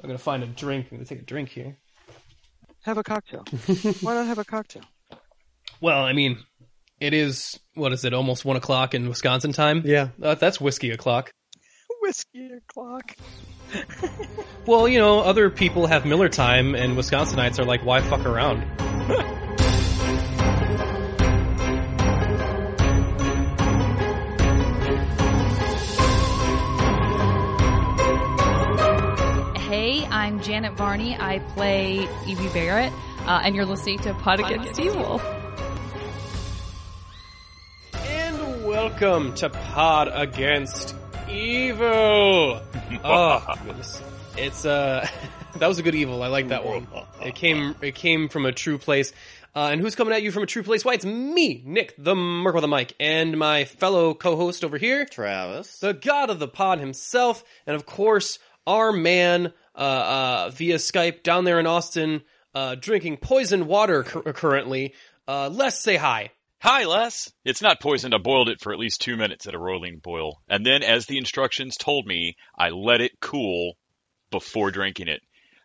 I'm gonna find a drink. I'm gonna take a drink here. Have a cocktail. Why not have a cocktail? Well, I mean, it is, what is it, almost 1 o'clock in Wisconsin time? Yeah. That's whiskey o'clock. Whiskey o'clock. Well, you know, other people have Miller time, and Wisconsinites are like, why fuck around? Hey, I'm Janet Varney. I play Evie Barrett, and you're listening to Pod Against Evil. And welcome to Pod Against Evil. Oh, goodness. It's that was a good evil. I like that one. It came from a true place. And who's coming at you from a true place? Why, it's me, Nick, the Merc with a mic, and my fellow co-host over here, Travis, the god of the pod himself, and of course, our man via Skype down there in Austin, drinking poisoned water currently. Les, say hi. Hi, Les. It's not poisoned. I boiled it for at least 2 minutes at a rolling boil. And then, as the instructions told me, I let it cool before drinking it.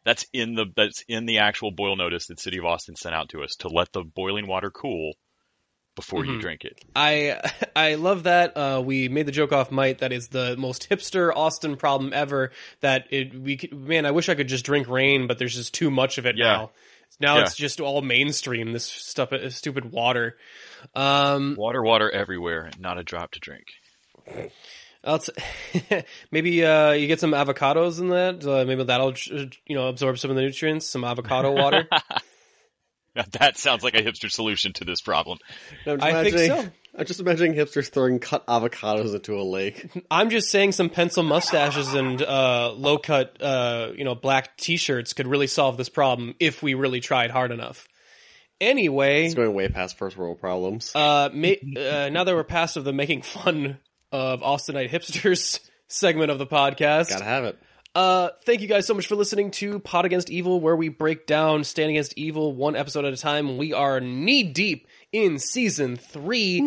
That's in the actual boil notice that City of Austin sent out to us, to let the boiling water cool before you drink it. I love that. We made the joke off mic that is the most hipster Austin problem ever. Man, I wish I could just drink rain, but there's just too much of it now. Now it's just all mainstream. This stuff, stupid water. Water everywhere, and not a drop to drink. Maybe you get some avocados in that. Maybe that'll absorb some of the nutrients. Some avocado water. That sounds like a hipster solution to this problem. I think so. I'm just imagining hipsters throwing cut avocados into a lake. I'm just saying some pencil mustaches and low cut, black t-shirts could really solve this problem if we really tried hard enough. Anyway, it's going way past first world problems. Now that we're past of the making fun of Austinite hipsters segment of the podcast, gotta have it. Thank you guys so much for listening to Pod Against Evil, where we break down Stand Against Evil one episode at a time. We are knee deep in season 3.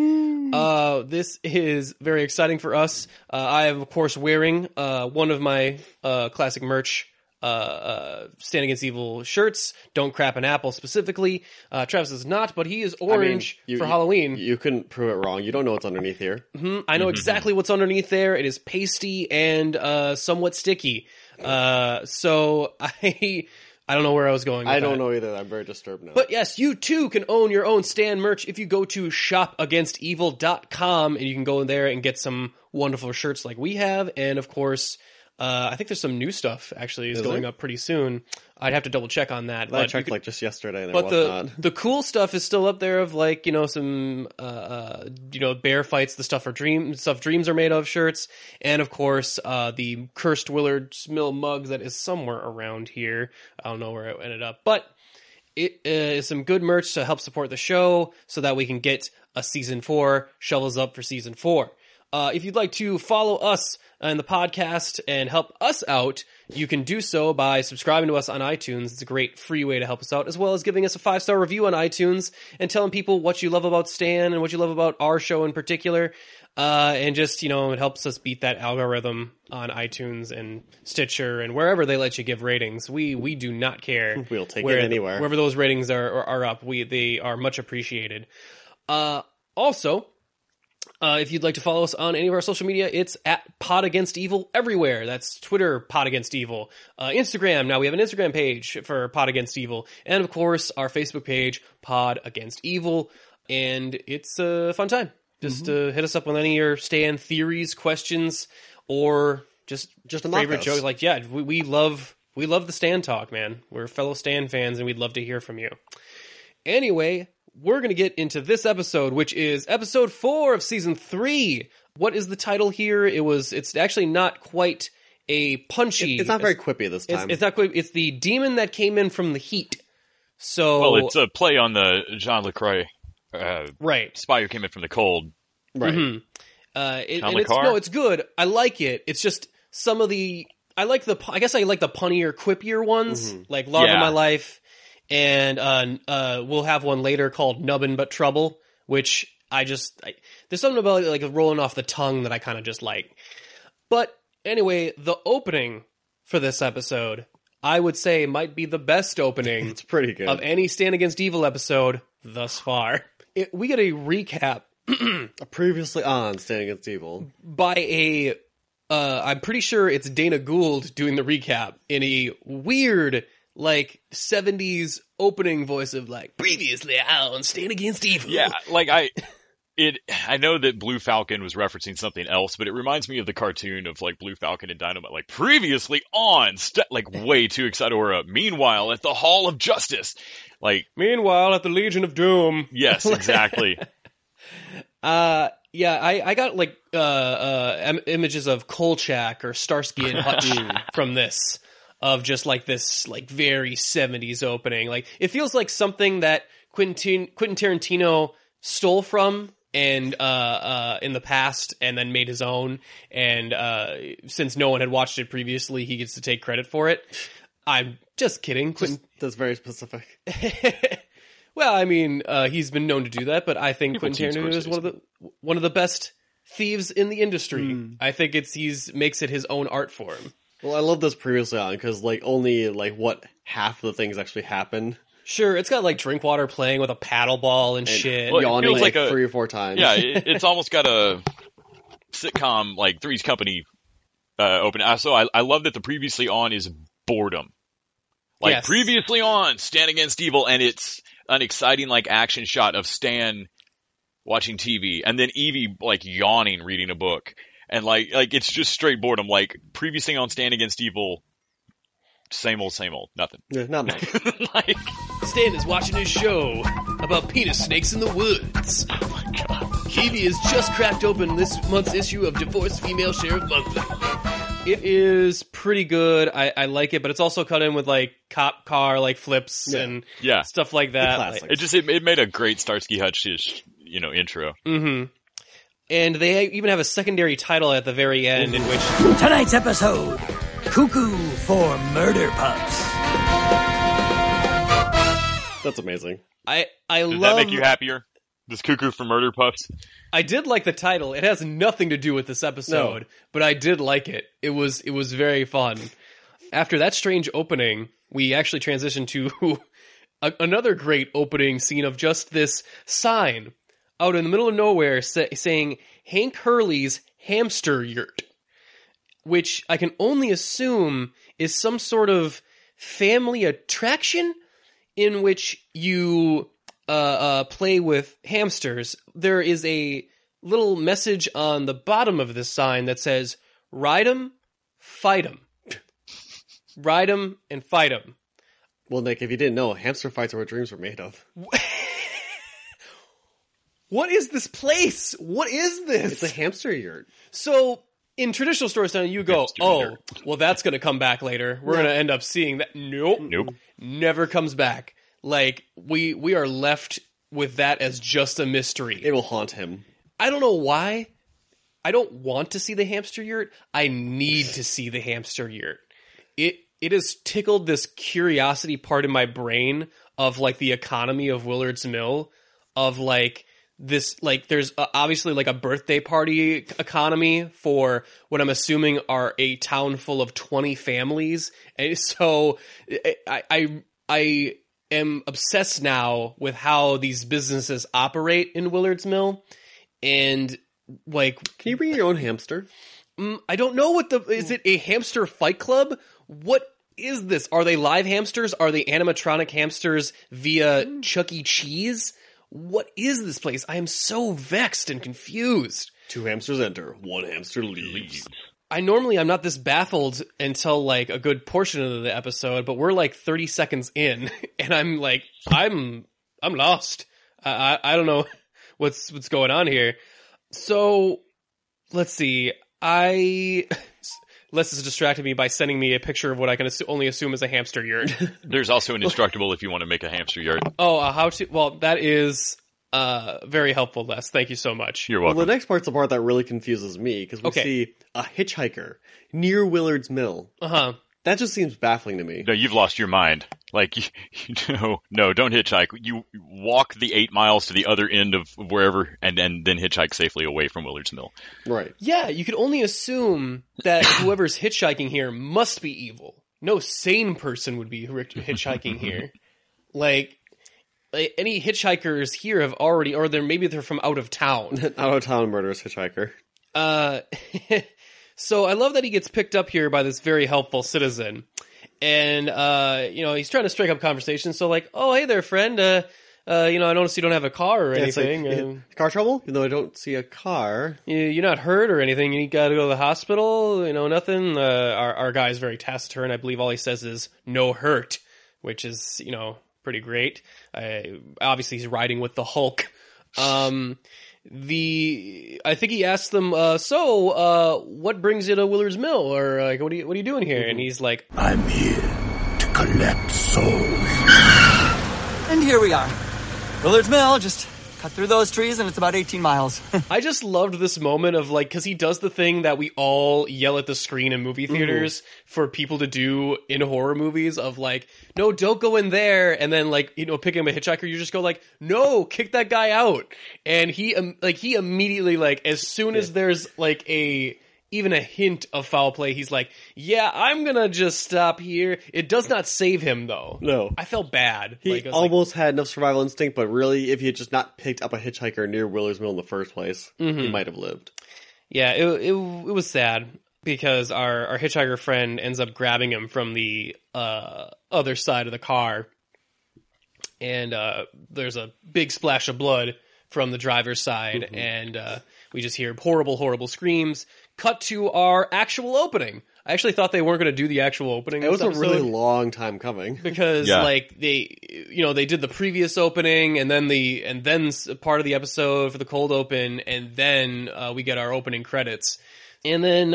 This is very exciting for us. I am, of course, wearing one of my classic merch Stand Against Evil shirts. Don't crap an apple specifically. Travis is not, but he is orange for Halloween. You couldn't prove it wrong. You don't know what's underneath here. I know exactly what's underneath there. It is pasty and somewhat sticky. So I don't know where I was going with I don't know either. I'm very disturbed now. But yes, you too can own your own Stan merch if you go to shopagainstevil.com, and you can go in there and get some wonderful shirts like we have. And of course, I think there's some new stuff actually is going up pretty soon. I'd have to double check on that. I checked just yesterday. And but the cool stuff is still up there of some bear fights, the stuff dreams are made of shirts, and of course the Cursed Willard's Mill mugs that is somewhere around here. I don't know where it ended up, but it is some good merch to help support the show so that we can get a season 4 shovels up for season 4. If you'd like to follow us in the podcast and help us out, you can do so by subscribing to us on iTunes. It's a great free way to help us out, as well as giving us a 5-star review on iTunes and telling people what you love about Stan and what you love about our show in particular. And just, it helps us beat that algorithm on iTunes and Stitcher and wherever they let you give ratings. We do not care. We'll take it anywhere. Wherever those ratings are up, they are much appreciated. Also, if you'd like to follow us on any of our social media, it's at Pod Against Evil everywhere. That's Twitter, Pod Against Evil. Instagram, now we have an Instagram page for Pod Against Evil. And of course, our Facebook page, Pod Against Evil. And it's a fun time. Just hit us up with any of your Stan theories, questions, or just a favorite joke. We love the Stan talk, man. We're fellow Stan fans, and we'd love to hear from you. Anyway, we're going to get into this episode, which is episode 4 of season 3. What is the title here? It's actually not quite a punchy. It's not very quippy this time. It's not quippy. It's the demon that came in from the heat. Well, it's a play on the Jean LaCroix, right? Spy who came in from the cold, right? Mm-hmm. It's good. I like it. It's just some of the I like the punnier, quippier ones, like Love of My Life. And we'll have one later called Nubbin But Trouble, which there's something about it, rolling off the tongue that I kind of just like. But anyway, the opening for this episode I would say might be the best opening It's pretty good. of any Stand Against Evil episode thus far. We get a recap Previously on Standing Against Evil. by I'm pretty sure it's Dana Gould doing the recap in a weird, like, 70s opening voice of, like, previously on Stand Against Evil. Yeah, like I know that Blue Falcon was referencing something else, but it reminds me of the cartoon of like Blue Falcon and Dynamite, like previously on, like way too excited. Or meanwhile at the Hall of Justice, like Meanwhile, at the Legion of Doom. yes, exactly. Yeah, I got like images of Kolchak or Starsky and Hutch from this, of just like this like very 70s opening. Like it feels like something that Quentin Tarantino stole from and in the past and then made his own, and since no one had watched it previously, he gets to take credit for it. I'm just kidding. That's very specific. Well, I mean, he's been known to do that, but I think Quentin Tarantino is one of the best thieves in the industry. I think makes it his own art form. Well, I love this previously on because like only like what half of the things actually happen. Sure, it's got like Drinkwater playing with a paddle ball and shit. Well, Yawning feels like like 3 or 4 times. Yeah, it's almost got a sitcom like Three's Company opening. So I love that the previously on is boredom. Like Yes. previously on Stand Against Evil, and it's an exciting like action shot of Stan watching TV, and then Evie like yawning reading a book, and like it's just straight boredom. Like previously on Stand Against Evil, same old, nothing. Yeah, not much. Like, Stan is watching his show about penis snakes in the woods. oh my god. Kiwi has just cracked open this month's issue of Divorced Female Sheriff Monthly. It is pretty good. I like it, but it's also cut in with like cop car like flips and Yeah. stuff like that. classics. It made a great Starsky Hutch-ish, intro. And they even have a secondary title at the very end in which Tonight's episode, Cuckoo for Murder Pups. That's amazing. I Does love. that make you happier? This Cuckoo for Murder Pups? I did like the title. It has nothing to do with this episode, but I did like it. It was very fun. After that strange opening, we actually transitioned to another great opening scene of just this sign out in the middle of nowhere saying Hank Hurley's hamster yurt, which I can only assume is some sort of family attraction in which you play with hamsters. There is a little message on the bottom of this sign that says, ride 'em, fight 'em. Ride 'em and fight 'em. Well, Nick, if you didn't know, hamster fights are what dreams were made of. What is this place? What is this? It's a hamster yurt. So, in traditional storytelling, you go, Hamster oh, yurt. well, that's going to come back later. We're going to end up seeing that. Nope. Never comes back. Like, we are left with that as just a mystery. It will haunt him. I don't know why. I don't want to see the hamster yurt. I need to see the hamster yurt. It has tickled this curiosity part in my brain of like the economy of Willard's Mill, of like this, like there's obviously like a birthday party economy for what I'm assuming are a town full of 20 families. And so I am obsessed now with how these businesses operate in Willard's Mill. And like, Can you bring your own hamster? I don't know is it a hamster fight club? What is this? Are they live hamsters? Are they animatronic hamsters via Chuck E. Cheese? What is this place? I am so vexed and confused. 2 hamsters enter, 1 hamster leaves. I'm not this baffled until like a good portion of the episode, but we're like 30 seconds in and I'm like, I'm lost. I don't know what's going on here. So let's see. Les has distracted me by sending me a picture of what I can only assume is a hamster yurt. There's also an Instructable if you want to make a hamster yurt. Oh, how to? Well, that is very helpful, Les. Thank you so much. You're Well, welcome. the next part's the part that really confuses me, because we see a hitchhiker near Willard's Mill. Uh-huh. That just seems baffling to me. No, you've lost your mind. Like, no, don't hitchhike. You walk the 8 miles to the other end of wherever and then hitchhike safely away from Willard's Mill. Right. Yeah, you could only assume that whoever's hitchhiking here must be evil. no sane person would be hitchhiking here. Like any hitchhikers here have already, or maybe they're from out of town. Out of town murderous hitchhiker. So I love that he gets picked up here by this very helpful citizen. And, he's trying to strike up conversation. So like, oh, hey there, friend. I noticed you don't have a car or anything. Like, car trouble? Even though I don't see a car. You're not hurt or anything. You got to go to the hospital. Nothing. Our guy's very taciturn. I believe all he says is "no hurt," which is pretty great. Obviously, he's riding with the Hulk. I think he asked them, what brings you to Willard's Mill? Or like, what are you doing here? And he's like, I'm here to collect souls. And here we are. Willard's Mill, just cut through those trees and it's about 18 miles. I just loved this moment of like, cause he does the thing that we all yell at the screen in movie theaters for people to do in horror movies of like, no, don't go in there. And then like, picking up a hitchhiker, you just go like, no, kick that guy out. And he immediately like, as soon as there's like even a hint of foul play, he's like, yeah, I'm gonna just stop here. It does not save him, though. No. I felt bad. He almost had enough survival instinct, but really, if he had just not picked up a hitchhiker near Willard's Mill in the first place, he might have lived. Yeah, it was sad, because our hitchhiker friend ends up grabbing him from the other side of the car, and there's a big splash of blood from the driver's side, and we just hear horrible, horrible screams. Cut to our actual opening. I actually thought they weren't going to do the actual opening. It was a really long time coming because, like they did the previous opening and then part of the episode for the cold open, and then we get our opening credits. And then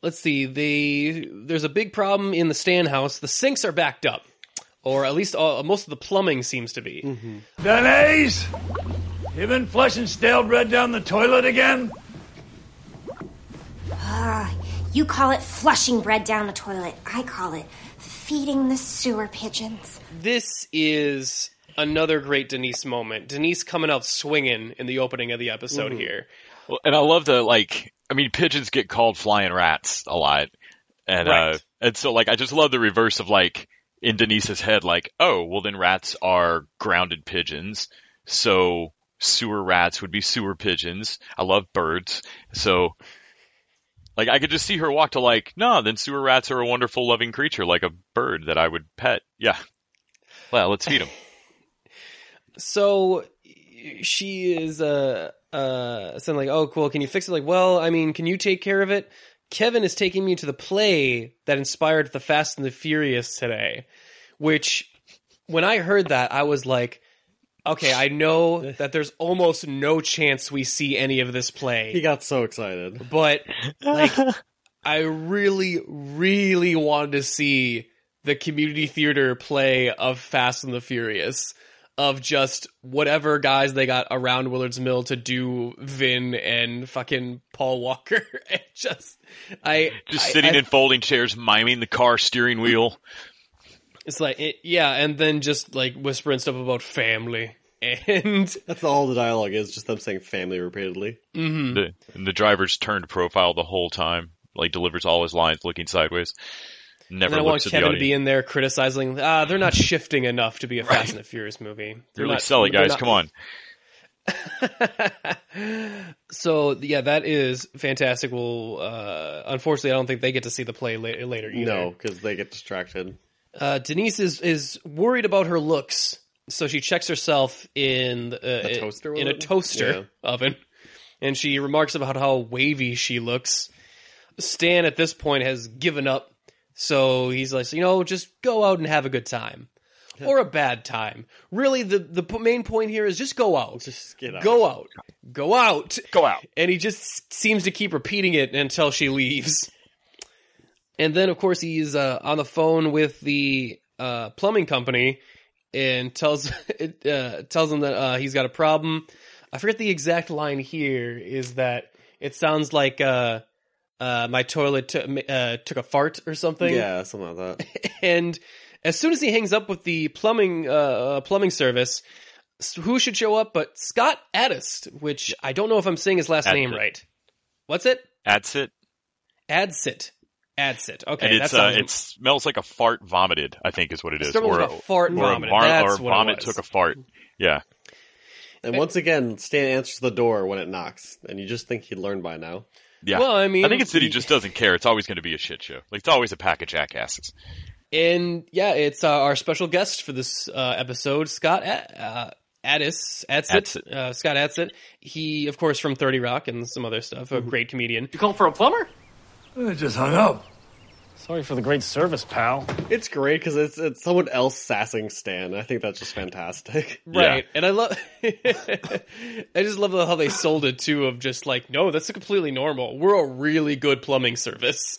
let's see, there's a big problem in the Stan house. The sinks are backed up, or at least most of the plumbing seems to be. Denise, you been flushing stale bread down the toilet again? You call it flushing bread down the toilet. I call it feeding the sewer pigeons. This is another great Denise moment. Denise coming out swinging in the opening of the episode here. Well, and I love pigeons get called flying rats a lot. And, right. And so I just love the reverse of in Denise's head, oh, well then rats are grounded pigeons. So sewer rats would be sewer pigeons. I love birds. So, I could just see her walk to no, then sewer rats are a wonderful, loving creature, like a bird that I would pet. Yeah. Well, let's feed them. So she is saying oh, cool, can you fix it? Can you take care of it? Kevin is taking me to the play that inspired the Fast and the Furious today, which when I heard that, I was like, okay, I know that there's almost no chance we see any of this play. He got so excited. But, I really, really wanted to see the community theater play of Fast and the Furious. Of just whatever guys they got around Willard's Mill to do Vin and fucking Paul Walker. And sitting in folding chairs, miming the car steering wheel. It's and then just whispering stuff about family. And that's all the dialogue is, just them saying family repeatedly. Mm-hmm. The driver's turned profile the whole time, delivers all his lines looking sideways. Never and I want looks at Kevin the to be in there criticizing, they're not shifting enough to be a Fast and the Furious movie. They're really silly, guys, come on. So, yeah, that is fantastic. Well, unfortunately, I don't think they get to see the play later either. No, because they get distracted. Denise is worried about her looks, so she checks herself in a toaster oven, and she remarks about how wavy she looks. Stan, at this point, has given up, so he's like, just go out and have a good time. Or a bad time. Really, the main point here is just go out. Just get out. Go out. Go out. Go out. And he just seems to keep repeating it until she leaves. And then, of course, he's on the phone with the plumbing company and tells them that he's got a problem. I forget the exact line here, is that it sounds like my toilet took a fart or something. Yeah, something like that. And as soon as he hangs up with the plumbing service, who should show up but Scott Adist, which I don't know if I'm saying his last name right. What's it? Adsit. Adsit. Adsit. Okay, And that sounds... it smells like a fart vomited, I think is what it is. Or Or a fart vomited. or That's a what vomit it was. took a fart. Yeah. And once again, Stan answers the door when it knocks, and you just think he'd learn by now. Yeah. Well, I mean, I think it's that he just doesn't care. It's always going to be a shit show. Like, it's always a pack of jackasses. And yeah, it's our special guest for this episode, Scott Adsit. Scott Adsit. He, of course, from 30 Rock and some other stuff, a great comedian. You called for a plumber? I just hung up. Sorry for the great service, pal. It's great because it's someone else sassing Stan. I think that's just fantastic. Right. And I love, I just love how they sold it too, of just like, no, that's completely normal. We're a really good plumbing service.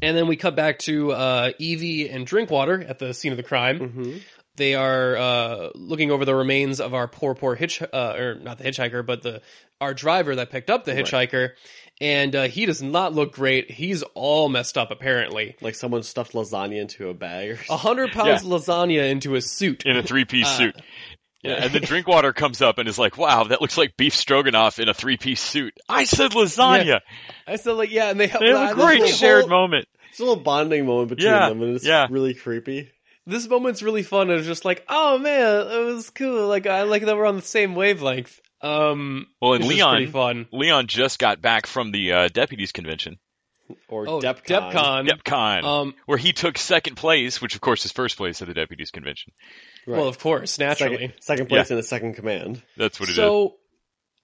And then we cut back to Evie and Drinkwater at the scene of the crime. Mm-hmm. They are looking over the remains of our poor or not the hitchhiker, but our driver that picked up the hitchhiker. And he does not look great. He's all messed up, apparently. Like someone stuffed lasagna into a bag or something. 100 pounds lasagna into a suit. In a 3-piece suit. Yeah, and then Drinkwater comes up and is like, wow, that looks like beef stroganoff in a 3-piece suit. I said lasagna. Yeah. I said, like, yeah, and they have a great shared moment. It's a little bonding moment between them, and it's really creepy. This moment's really fun. It's just like, oh man, it was cool. Like, I like that we're on the same wavelength. Well, and pretty fun. Leon just got back from the deputies convention. Or DEPCON. DEPCON. Where he took second place, which of course is first place at the deputies convention. Right. Well, of course, naturally. Second place in a second command. That's what it is. So,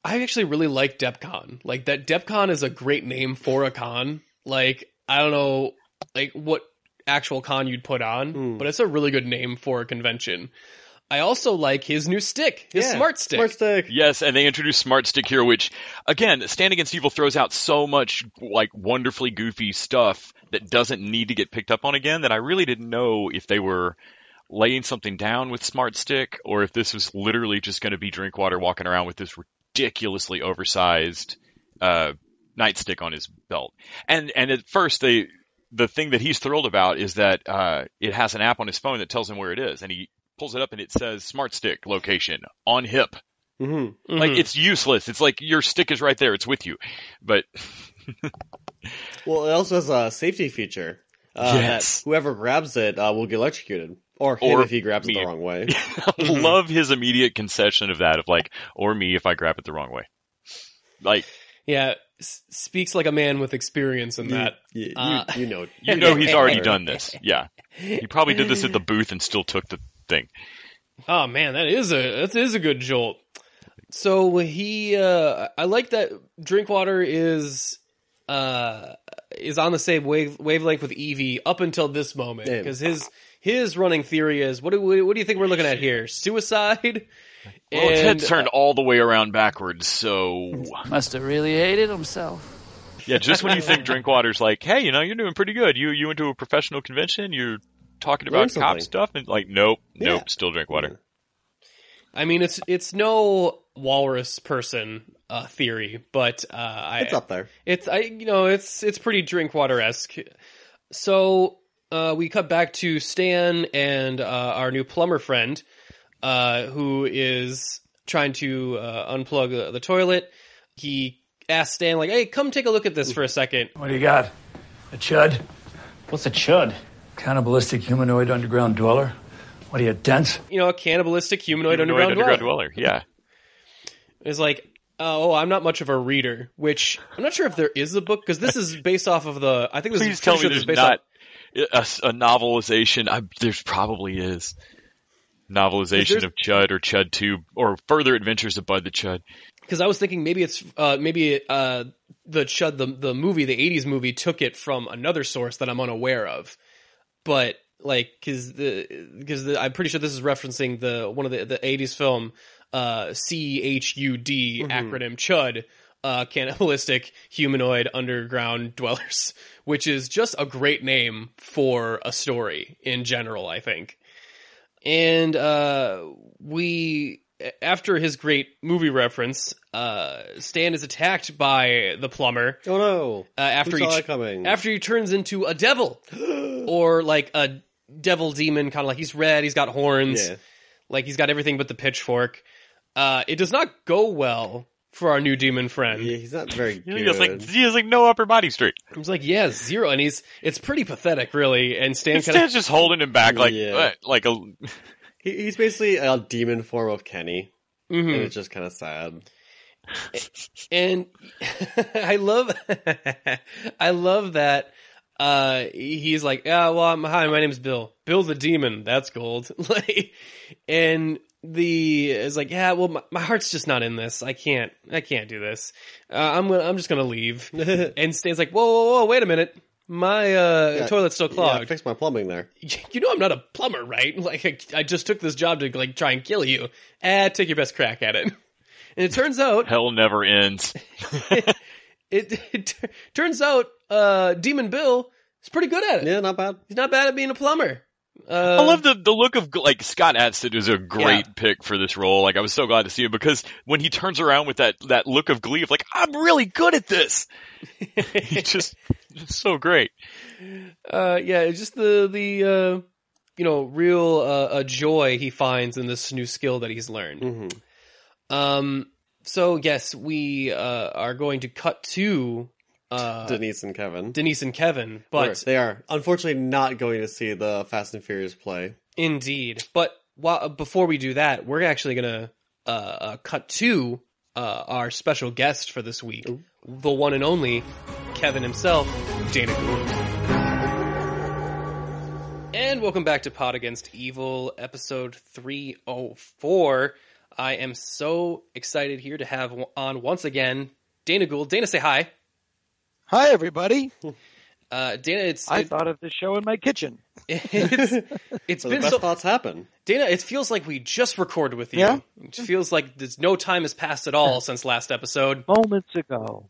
I actually really like DEPCON. Like, that DEPCON is a great name for a con. Like, I don't know, like, what actual con you'd put on, but it's a really good name for a convention. I also like his new stick, his Smart Stick. Smart Stick. Yes, and they introduced Smart Stick here, which, again, Stand Against Evil throws out so much, like, wonderfully goofy stuff that doesn't need to get picked up on again that I really didn't know if they were laying something down with Smart Stick or if this was literally just going to be Drinkwater walking around with this ridiculously oversized nightstick on his belt. And at first, the thing that he's thrilled about is that it has an app on his phone that tells him where it is, and he pulls it up and it says Smart Stick location on hip. Mm-hmm. Like, it's useless. It's like your stick is right there. It's with you. But well, it also has a safety feature. Yes. That whoever grabs it will get electrocuted. Or him if he grabs it the wrong way. Love his immediate concession of that, of like, or me if I grab it the wrong way. Like, yeah, speaks like a man with experience in that. You know he's already done this. Yeah. He probably did this at the booth and still took the thing. Oh man, that is a good jolt. So I like that Drinkwater is on the same wavelength with Evie up until this moment, because his running theory is, what do you think we're looking at here? Suicide? Well, his head turned all the way around backwards, so Must have really hated himself. Yeah, just when you think Drinkwater's like, hey, you're doing pretty good. You went to a professional convention, you're talking about cop stuff, and like, nope, still Drinkwater. I mean, it's no walrus person theory, but it's up there. It's pretty Drinkwater-esque. So we cut back to Stan and our new plumber friend, who is trying to unplug the toilet. He asks Stan, like, hey, come take a look at this for a second. What do you got? A chud? What's a chud? Cannibalistic humanoid underground dweller. What are you, dense? A cannibalistic humanoid underground dweller. Yeah. It's like, I'm not much of a reader, which I'm not sure if there is a book, because this is based off of Please tell me there's not a novelization. There probably is. Novelization of Chud or Chud 2 or Further Adventures of Bud the Chud. Because I was thinking maybe it's the Chud, the movie, the 80s movie, took it from another source that I'm unaware of. But like, because I'm pretty sure this is referencing one of the 80s film CHUD acronym Chud, cannibalistic humanoid underground dwellers, which is just a great name for a story in general, I think. And after his great movie reference, Stan is attacked by the plumber. Oh no! After he turns into a devil, or like a devil demon, kind of like he's red, he's got horns, like he's got everything but the pitchfork. It does not go well for our new demon friend. Yeah, he's not very good. He has like no upper body strength. I was like, yeah, 0, and it's pretty pathetic, really. And Stan Stan's just holding him back like a. He's basically a demon form of Kenny, mm-hmm. and it's just kind of sad. And I love that. He's like, hi, my name's Bill. Bill the demon. That's gold. And is like, my heart's just not in this. I can't do this. I'm just gonna leave. And Stan's like, whoa, wait a minute. My toilet's still clogged. Yeah, fix my plumbing there. You know I'm not a plumber, right? Like, I just took this job to like try and kill you. Take your best crack at it. And it turns out hell never ends. it turns out Demon Bill is pretty good at it. Yeah, not bad. He's not bad at being a plumber. I love the look of, like, Scott Adsit is a great pick for this role. Like, I was so glad to see him because when he turns around with that look of glee of like, I'm really good at this. He's just so great. It's just the real joy he finds in this new skill that he's learned. Mm-hmm. So yes, we are going to cut to Denise and Kevin, but they are unfortunately not going to see the Fast and Furious play. Indeed, but before we do that, we're actually going to cut to our special guest for this week, the one and only Kevin himself, Dana Gould. And welcome back to Pod Against Evil, episode 304. I am so excited here to have on once again Dana Gould. Dana, say hi. Hi, everybody. Dana, I thought of this show in my kitchen. It's been the best thoughts happen. Dana, it feels like we just recorded with you. Yeah? It feels like there's no time has passed at all since last episode. Moments ago.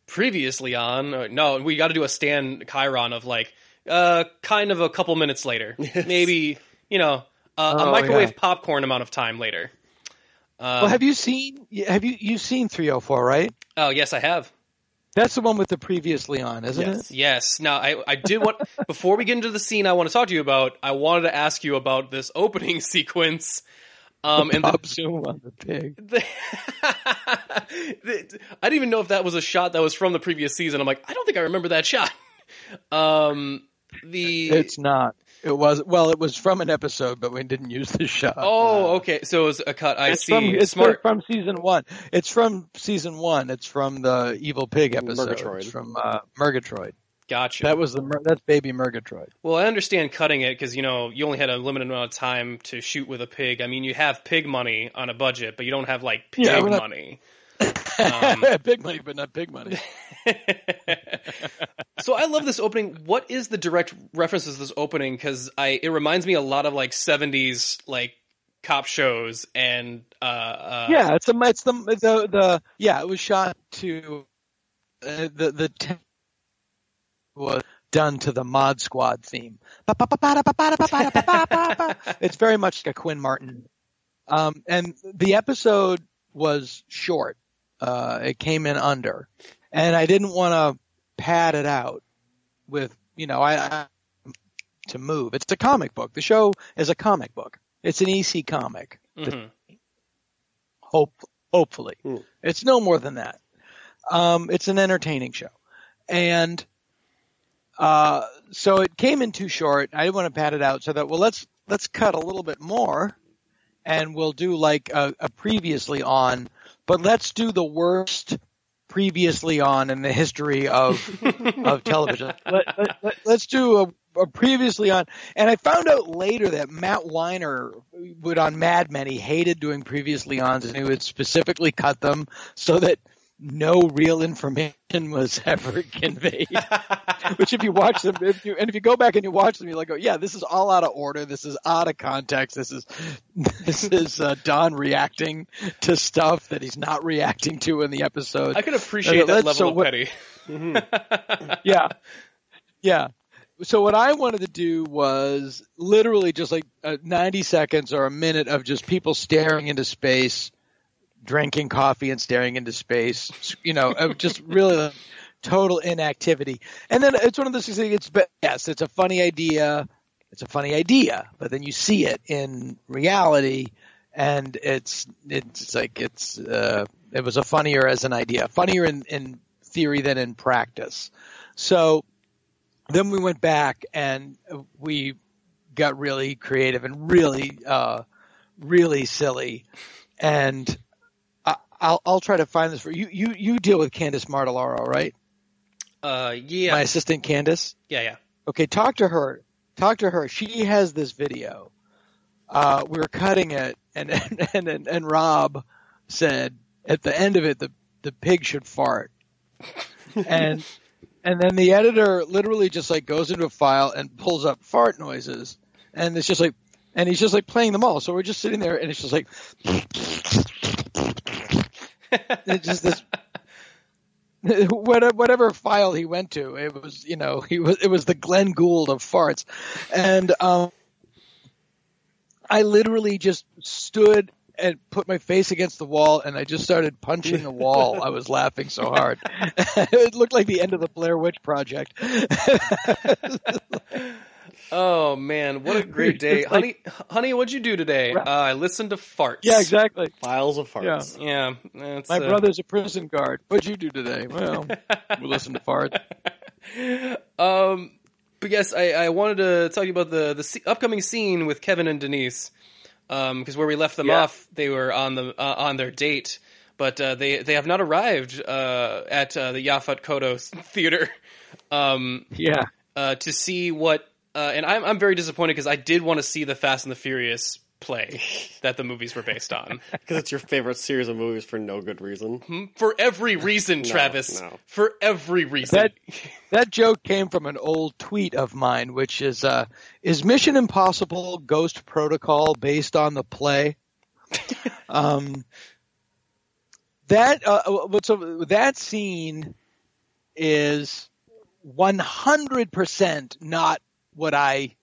Previously on, no, we got to do a Stan Chiron of like, kind of a couple minutes later, maybe, a microwave popcorn amount of time later. Well, have you seen 304, right? Oh, yes, I have. That's the one with the previously on, isn't it? Yes. Now, I did want, before we get into the scene I want to talk to you about, I wanted to ask you about this opening sequence. Zoom on the pig. I didn't even know if that was a shot that was from the previous season. I'm like, I don't think I remember that shot. It's not. It was from an episode, but we didn't use the shot. Oh, okay. So it was a cut. It's from season 1. It's from season 1. It's from the Evil Pig episode. Murgatroyd. It's from Murgatroyd. Gotcha. That's baby Murgatroyd. Well, I understand cutting it because, you only had a limited amount of time to shoot with a pig. I mean, you have pig money on a budget, but you don't have, like, pig money. Big money, but not pig money. So I love this opening. What is the direct references to this opening? Because it reminds me a lot of like 70s like cop shows and it was shot to was done to the Mod Squad theme. It's very much like a Quinn Martin. And the episode was short. It came in under. And I didn't want to pad it out with, to move. It's a comic book. The show is a comic book. It's an EC comic. Mm-hmm. Hopefully. It's no more than that. It's an entertaining show. And so it came in too short. I didn't want to pad it out so that, let's cut a little bit more and we'll do like a previously on, but let's do the worst previously on in the history of television. Let's do a previously on. And I found out later that Matt Weiner would on Mad Men, he hated doing previously ons and he would specifically cut them so that no real information was ever conveyed. Which if you watch them, if you go back and you watch them, you're like, oh yeah, this is all out of order. This is out of context. This is Don reacting to stuff that he's not reacting to in the episode. I can appreciate that level of petty. Yeah. So what I wanted to do was literally just like 90 seconds or a minute of just people staring into space, drinking coffee and staring into space, just really total inactivity. And then it's one of those things, it's a funny idea. It's a funny idea, but then you see it in reality and it was a funnier as an idea, funnier in theory than in practice. So then we went back and we got really creative and really silly. And I'll try to find this for you. You deal with Candace Martellaro, right? Yeah. My assistant Candace. Yeah. Okay, talk to her. She has this video. We were cutting it, and Rob said at the end of it, the pig should fart. And then the editor literally just like goes into a file and pulls up fart noises, and it's just like, and he's just like playing them all. So we're just sitting there, and it's just like, it's just this. Whatever file he went to, it was, it was the Glenn Gould of farts. And I literally just stood and put my face against the wall, and I just started punching the wall. I was laughing so hard. It looked like the end of the Blair Witch Project. Oh man, what a great day. Honey, what'd you do today? I listened to farts. Yeah, exactly. Files of farts. Yeah. My brother's a prison guard. What'd you do today? Well, we listened to farts. But yes, I wanted to talk about the upcoming scene with Kevin and Denise. Because where we left them off, they were on their date, but they have not arrived at the Yaphet Kotto Theater. To see what. And I'm very disappointed because I did want to see the Fast and the Furious play that the movies were based on. Because it's your favorite series of movies for no good reason. For every reason, Travis. No. For every reason. That joke came from an old tweet of mine, which is Mission Impossible Ghost Protocol based on the play? That scene is 100% not what I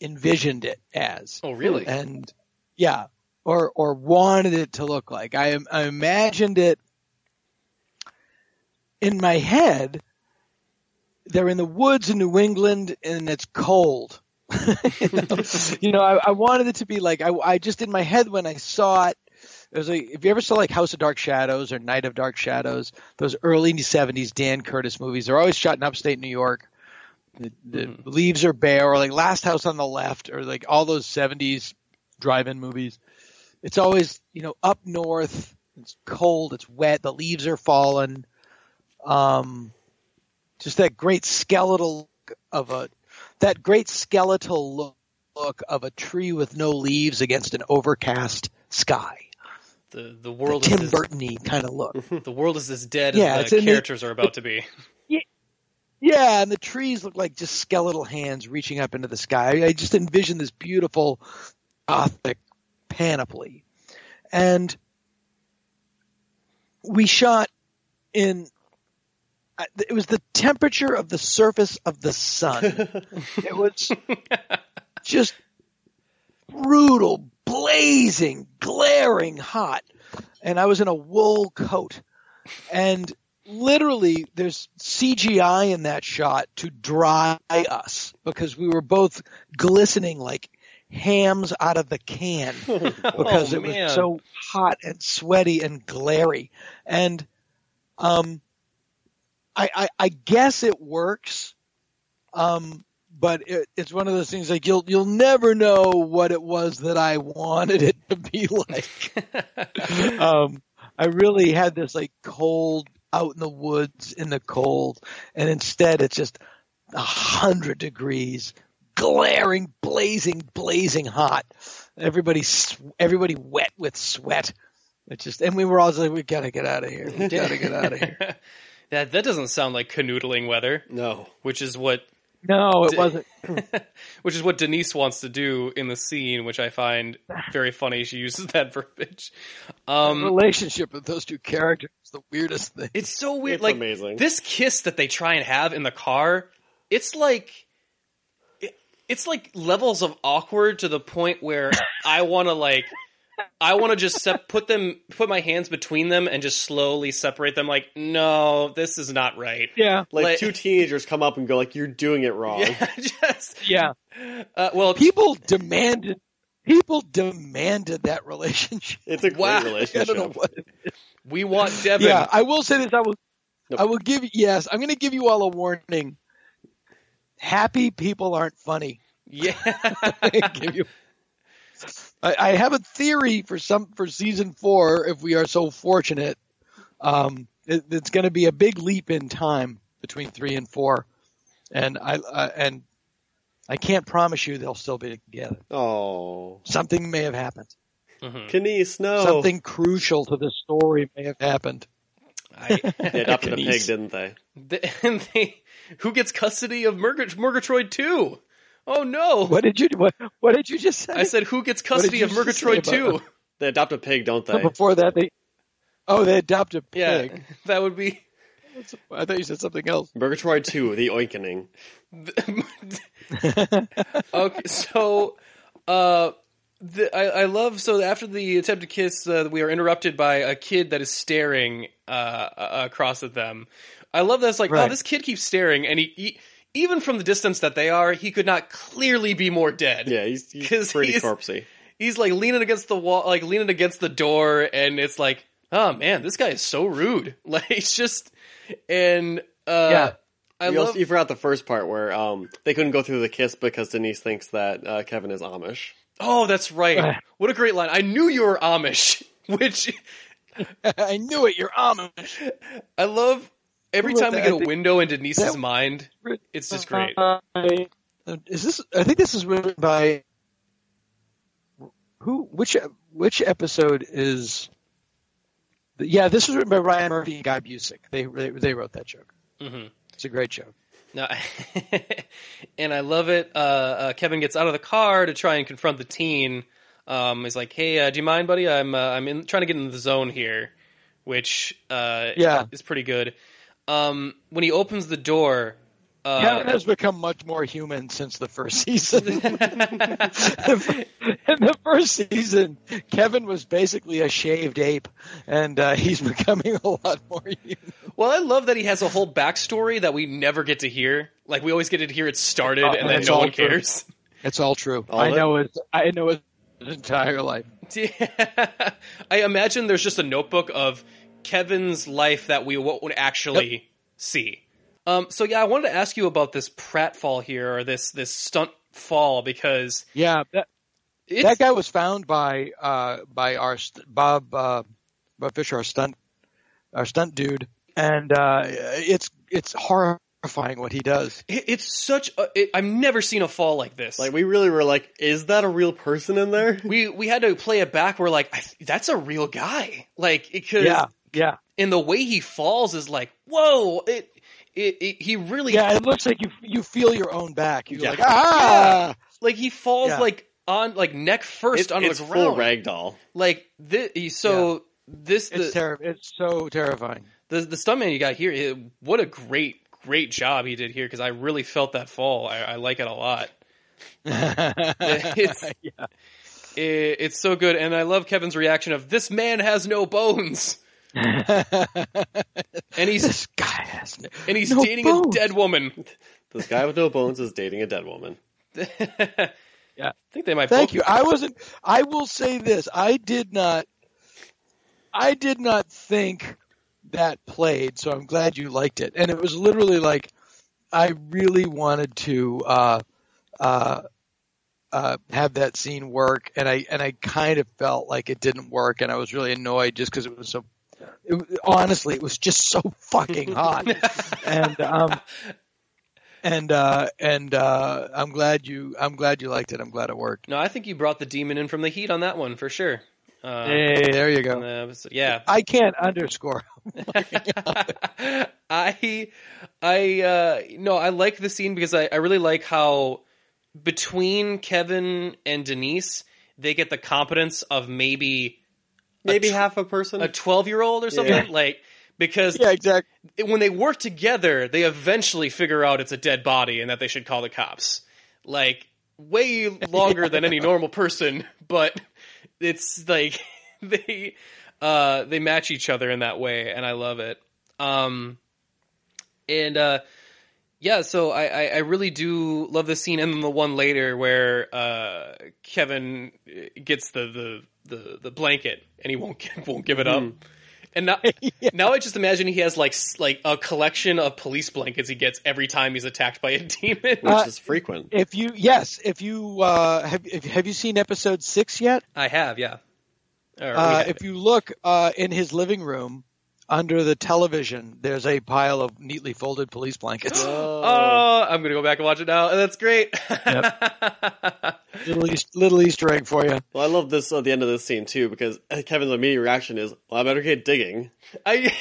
envisioned it as. Oh, really? And yeah, or wanted it to look like. I imagined it in my head. They're in the woods in New England and it's cold. I wanted it to be like, I just in my head when I saw it, it was like, if you ever saw like House of Dark Shadows or Night of Dark Shadows, those early 70s Dan Curtis movies, they're always shot in upstate New York. The leaves are bare, or like Last House on the Left, or like all those 70s drive-in movies. It's always, up north. It's cold. It's wet. The leaves are falling. Just that great skeletal look of a tree with no leaves against an overcast sky. The world the Tim Burton-y kind of look. The world is as dead as the characters are about to be. Yeah, and the trees look like just skeletal hands reaching up into the sky. I just envision this beautiful Gothic panoply. And we shot it was the temperature of the surface of the sun. It was just brutal, blazing, glaring hot. And I was in a wool coat. And literally, there's CGI in that shot to dry us because we were both glistening like hams out of the can because it was so hot and sweaty and glary. And I guess it works, but it's one of those things like you'll never know what it was that I wanted it to be like. I really had this like cold, out in the woods in the cold, and instead it's just 100 degrees, glaring, blazing hot. Everybody wet with sweat. And we were all like, we gotta get out of here. We gotta get out of here. That doesn't sound like canoodling weather. No. Which is what. No, it wasn't. Which is what Denise wants to do in the scene, which I find very funny. She uses that verbiage. The relationship of those two characters is the weirdest thing. It's so weird. It's like amazing. This kiss that they try and have in the car, it's like levels of awkward to the point where I want to just put my hands between them and just slowly separate them. Like, no, this is not right. Yeah. Like two teenagers come up and go like, you're doing it wrong. Yeah. Well, people demanded People demanded that relationship. It's a great Wow. I relationship. don't know what. We want Devin. Yeah, I will say this. I will give. Yes, I'm going to give you all a warning. Happy people aren't funny. Yeah. I have a theory for season 4 if we are so fortunate. It's going to be a big leap in time between 3 and 4, and I can't promise you they'll still be together. Oh, Something may have happened. Kenise, no. Something crucial to the story may have happened. They adopted a pig, didn't they? Who gets custody of Murgatroyd 2? Oh no! What did you just say? I said, who gets custody of Murgatroyd 2? They adopt a pig, don't they? Before that, they adopt a pig. Yeah, that would be. I thought you said something else. Murgatroyd 2, The Oinkening. Okay, so I love, so after the attempted kiss, we are interrupted by a kid that is staring across at them. I love that it's like, Right. oh, this kid keeps staring, and he even from the distance that they are, he could not clearly be more dead. Yeah, he's pretty corpsey. He's like leaning against the wall, like leaning against the door, and it's like, oh man, this guy is so rude. Like, it's just, and Yeah. I love. You forgot the first part where they couldn't go through the kiss because Denise thinks that Kevin is Amish. Oh, that's right. What a great line. I knew you were Amish, which I knew it. You're Amish. I love. Every Who wrote time we that? get I a think- window into Denise's mind, it's just great. Is this? I think this is written by who? Which episode is? Yeah, this was written by Ryan Murphy and Guy Busick. They wrote that joke. Mm-hmm. It's a great joke. No, and I love it. Kevin gets out of the car to try and confront the teen. He's like, "Hey, do you mind, buddy? I'm trying to get into the zone here," which is pretty good. When he opens the door, Kevin has become much more human since the first season. In the first season, Kevin was basically a shaved ape, and he's becoming a lot more human. Well, I love that he has a whole backstory that we never get to hear. Like, we always get to hear it started, and then no one cares. It's all true. I know his entire life. Yeah. I imagine there's just a notebook of Kevin's life that we won't actually see. So yeah, I wanted to ask you about this pratfall here, or this stunt fall, because that guy was found by our Bob Fisher, our stunt dude, and it's horrifying what he does. It's such I've never seen a fall like this. Like, we really were like, is that a real person in there? We had to play it back. We're like, that's a real guy. Like, because yeah, and the way he falls is like, whoa! He really it looks like you feel your own back. You're like, like he falls like on like neck first onto the ground. It's full ragdoll. Like it's so terrifying. The stuntman you got here, what a great job he did here, because I really felt that fall. I like it a lot. It's so good, and I love Kevin's reaction of, this man has no bones. And this guy has he's no dating bones. a dead woman. This guy with no bones is dating a dead woman. Yeah, I think they might. Thank you. I will say this. I did not think that played, so I'm glad you liked it. And it was literally like, I really wanted to have that scene work, and I kind of felt like it didn't work, and I was really annoyed just because it was so. Honestly, it was just so fucking hot, and I'm glad you liked it. I'm glad it worked. No, I think you brought the demon in from the heat on that one for sure. Hey, there you go. Yeah, I can't underscore. I like the scene because I really like how between Kevin and Denise, they get the competence of maybe half a person, a 12-year-old or something, like, because exactly. When they work together, they eventually figure out it's a dead body and that they should call the cops. Like, way longer than any normal person, but it's like they match each other in that way, and I love it. Yeah, so I really do love this scene, and then the one later where Kevin gets the blanket and he won't give it up. And now, now I just imagine he has like a collection of police blankets he gets every time he's attacked by a demon, which is frequent. Have you seen episode 6 yet? I have, yeah. If you look in his living room under the television, there's a pile of neatly folded police blankets. Oh, I'm gonna go back and watch it now. That's great. Yep. little Easter egg for you. Well, I love this at the end of this scene too, because Kevin's immediate reaction is, "Well, I better get digging." I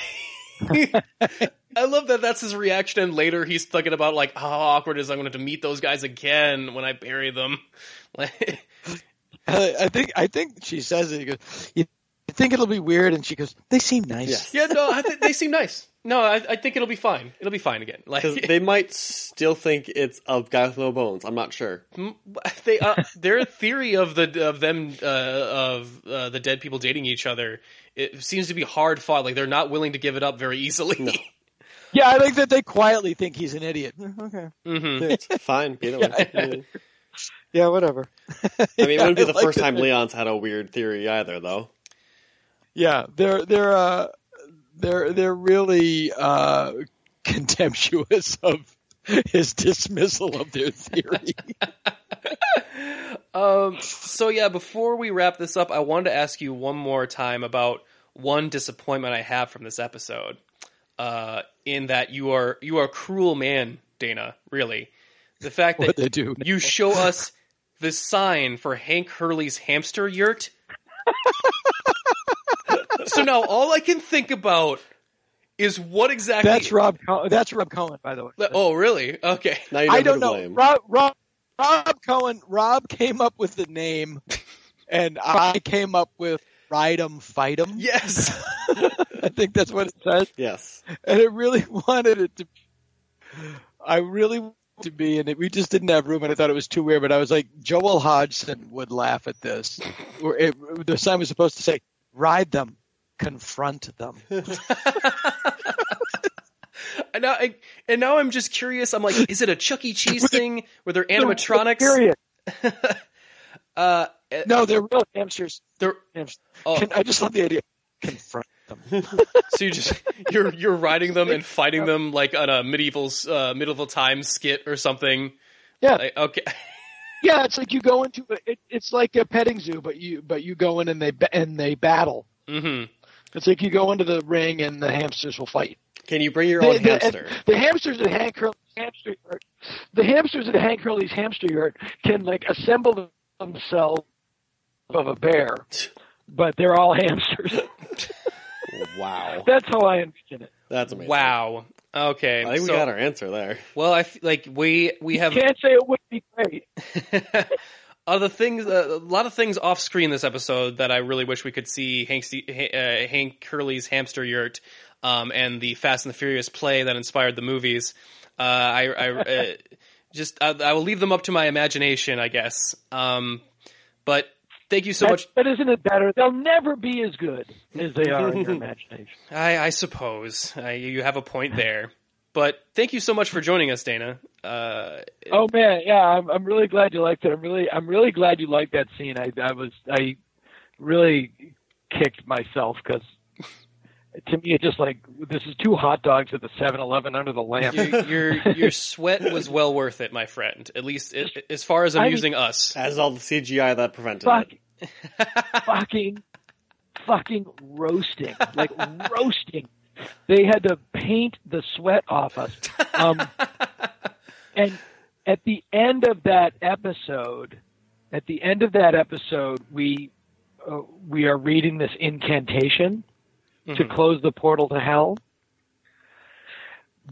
love that. That's his reaction, and later he's thinking about like how awkward it is. I'm going to have to meet those guys again when I bury them. I think she says it. He goes, "You think it'll be weird?" And she goes, "They seem nice." Yes. Yeah, no, they seem nice. No, I think it'll be fine. It'll be fine again. Because they might still think it's a guy with no bones. I'm not sure. Their theory of the dead people dating each other, it seems to be hard fought. Like they're not willing to give it up very easily. No. Yeah, I think that they quietly think he's an idiot. Okay, it's fine. Yeah, whatever. I mean, it wouldn't be the first time Leon's had a weird theory either, though. Yeah, they're really contemptuous of his dismissal of their theory. So yeah, before we wrap this up, I wanted to ask you one more time about one disappointment I have from this episode. In that you are a cruel man, Dana. Really, the fact that you show us the sign for Hank Hurley's hamster yurt. So now all I can think about is what exactly. That's Rob Cohen, by the way. Oh, really? Okay. Now you know I don't to know. blame. Rob Cohen. Rob came up with the name, and I came up with "Ride 'em, fight 'em." Yes. I think that's what it says. Yes. And I really wanted it to. I really wanted it to be, and we just didn't have room, and I thought it was too weird. But I was like, Joel Hodgson would laugh at this. The sign was supposed to say, "Ride them, confront them." And now I'm just curious. I'm like, is it a Chuck E. Cheese thing where they're animatronics? Period. No, they're real hamsters. They're. Hamsters. Oh. I just love the idea. Confront them. So you're riding them and fighting them like on a medieval times skit or something. Yeah. Like, okay. Yeah, it's like you go into it's like a petting zoo, but you go in and they battle. Mm-hmm. It's like you go into the ring and the hamsters will fight. Can you bring your own hamster? The hamsters at Hank Hurley's hamster yurt. The hamsters at Hank Hurley's hamster yurt can like assemble themselves of a bear, but they're all hamsters. Wow. That's how I envision it. That's amazing. Wow. Okay. I think we got our answer there. Well, I like we have. Can't say it would be great. Other things, a lot of things off screen this episode that I really wish we could see. Hank Hurley's hamster yurt, and the Fast and the Furious play that inspired the movies. I will leave them up to my imagination, I guess. But thank you so much. But isn't it better? They'll never be as good as they are in your imagination. I suppose you have a point there. But thank you so much for joining us, Dana. Oh man, yeah, I'm really glad you liked it. I'm really glad you liked that scene. I really kicked myself because to me, it's just like this is 2 hot dogs at the 7-Eleven under the lamp. Your sweat was well worth it, my friend. At least as far as amusing us. As all the CGI that prevented it. Fucking roasting, like roasting. They had to paint the sweat off us. And at the end of that episode, we are reading this incantation to close the portal to hell.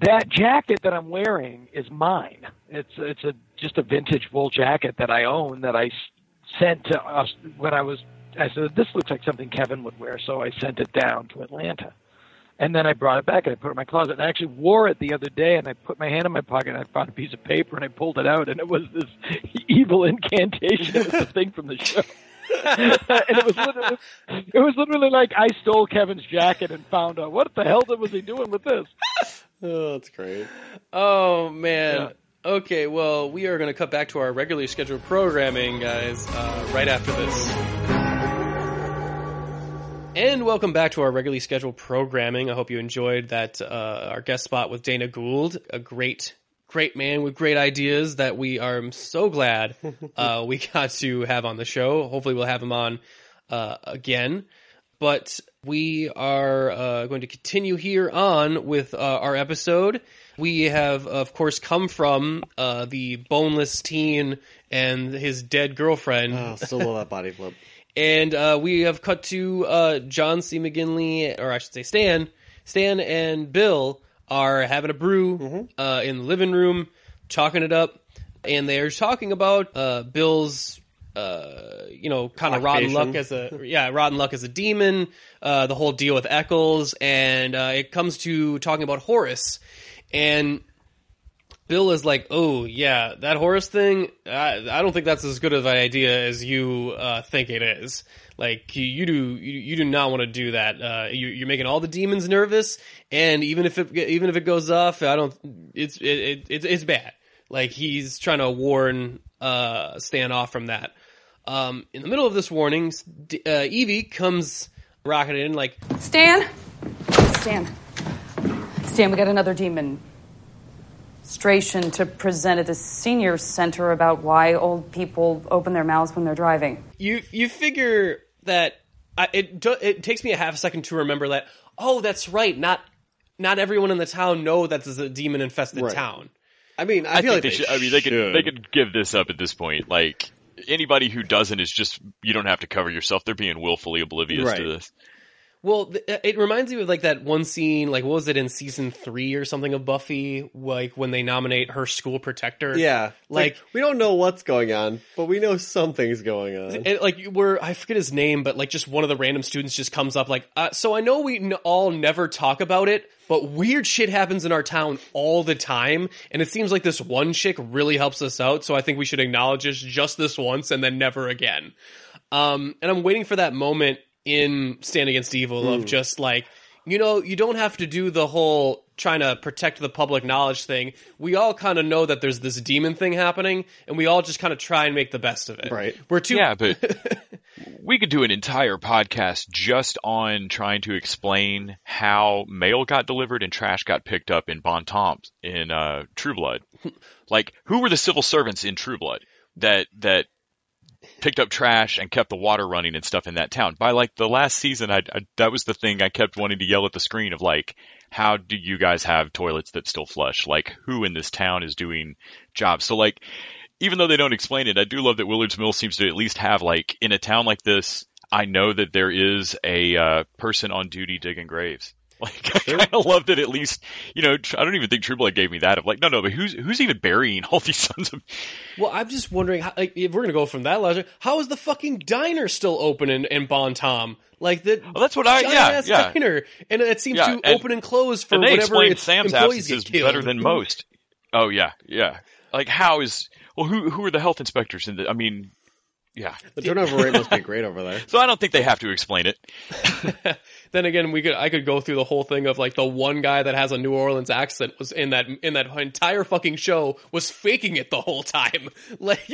That jacket that I'm wearing is mine. It's just a vintage wool jacket that I own that I sent to us when I said, this looks like something Kevin would wear, so I sent it down to Atlanta. And then I brought it back and I put it in my closet. And I actually wore it the other day and I put my hand in my pocket and I found a piece of paper and I pulled it out and it was this evil incantation. It was the thing from the show. And it was literally like I stole Kevin's jacket and found out what the hell was he doing with this? Oh, that's great. Oh, man. Okay, well, we are going to cut back to our regularly scheduled programming, guys, right after this. And welcome back to our regularly scheduled programming. I hope you enjoyed that, our guest spot with Dana Gould, a great man with great ideas that we are so glad we got to have on the show. Hopefully we'll have him on again. But we are going to continue here on with our episode. We have, of course, come from the boneless teen and his dead girlfriend. Oh, still love that body flip. And we have cut to John C. McGinley, or I should say Stan. Stan and Bill are having a brew in the living room, chalking it up, and they're talking about Bill's, kind of rotten luck as a demon, the whole deal with Eccles, and it comes to talking about Horace, and Bill is like, oh yeah, that Horace thing, I don't think that's as good of an idea as you think it is. Like you do not want to do that. You're making all the demons nervous, and even if it goes off, it's bad. Like he's trying to warn Stan off from that. In the middle of this warning, Evie comes rocketing in like, Stan, we got another demonstration to present at the senior center about why old people open their mouths when they're driving. You figure that it takes me a half a second to remember that. Oh, that's right. Not everyone in the town know that this is a demon infested town. I mean, I feel think like they should. I mean, they could give this up at this point. Like anybody who doesn't is just, you don't have to cover yourself. They're being willfully oblivious to this. Well, it reminds me of like that one scene, like what was it in season 3 or something of Buffy, like when they nominate her school protector. Yeah, like we don't know what's going on, but we know something's going on. And like I forget his name, but like just one of the random students just comes up like, so I know we all never talk about it, but weird shit happens in our town all the time, and it seems like this one chick really helps us out, so I think we should acknowledge it just this once and then never again. And I'm waiting for that moment in Stand Against Evil of just like, you don't have to do the whole trying to protect the public knowledge thing. We all kind of know that there's this demon thing happening, and we all just kind of try and make the best of it. Right. Yeah, but we could do an entire podcast just on trying to explain how mail got delivered and trash got picked up in Bon Temps in True Blood. Like, who were the civil servants in True Blood that picked up trash and kept the water running and stuff in that town? By like the last season, that was the thing I kept wanting to yell at the screen of like, how do you guys have toilets that still flush? Like, who in this town is doing jobs? So like, even though they don't explain it, I do love that Willard's Mill seems to at least have like, in a town like this, I know that there is a person on duty digging graves. Like, I kind of love that at least, I don't even think True Blood gave me that of like, no, but who's even burying all these sons of... Well, I'm just wondering, how, like, if we're going to go from that logic, how is the fucking diner still open in Bon Tom? Like, that's what diner. And it seems to open and close for whatever its Sam's employees get is killed. Better than most. Oh, yeah. Like, who are the health inspectors? Yeah. The turnover rate must be great over there. So I don't think they have to explain it. Then again, I could go through the whole thing of like the one guy that has a New Orleans accent was in that entire fucking show was faking it the whole time. Like,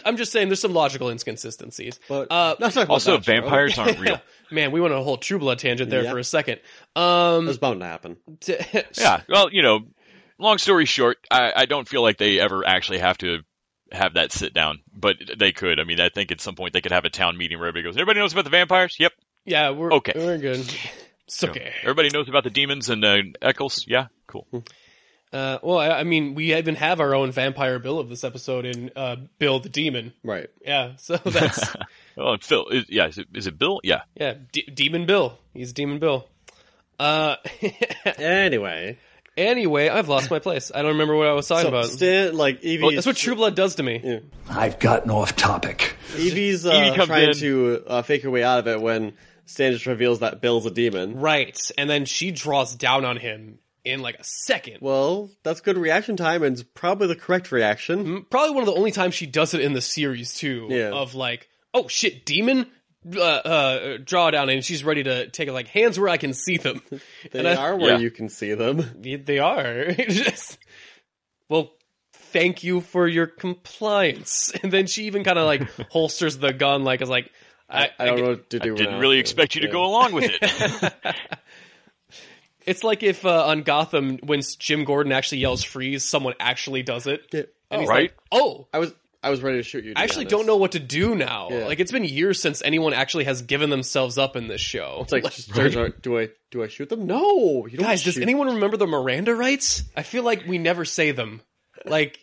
I'm just saying there's some logical inconsistencies. But also, vampires aren't real. Man, we went on a whole True Blood tangent there for a second. It was bound to happen. Yeah. Well, long story short, I don't feel like they ever actually have to have that sit down, but they could. I mean, I think at some point they could have a town meeting where everybody goes, everybody knows about the vampires? Yep. Yeah, we're okay. We're good. It's okay. Everybody knows about the demons and Eccles? Yeah, cool. Well, I mean, we even have our own vampire Bill of this episode in Bill the Demon. Right. Yeah, so that's... Well, Phil, is it Bill? Yeah. Yeah, Demon Bill. He's Demon Bill. Anyway, I've lost my place. I don't remember what I was talking about. Evie. That's what True Blood does to me. Yeah. I've gotten off topic. Evie's trying to fake her way out of it when Stan just reveals that Bill's a demon. Right, and then she draws down on him in like a second. Well, that's good reaction time, and it's probably the correct reaction. Probably one of the only times she does it in the series, too. Yeah. Of like, oh shit, demon? drawdown, and she's ready to take it, like, hands where I can see them. They are where you can see them. They are. Well, thank you for your compliance. And then she even kind of like holsters the gun, like, I don't know what to do. I didn't really expect you to go along with it. It's like if on Gotham, when Jim Gordon actually yells freeze, someone actually does it. Yeah. And he's right. like, I was ready to shoot you. I actually don't know what to do now. Yeah. Like, it's been years since anyone actually has given themselves up in this show. It's like, do I shoot them? No, you don't. Guys, does anyone remember the Miranda rights? I feel like we never say them. Like,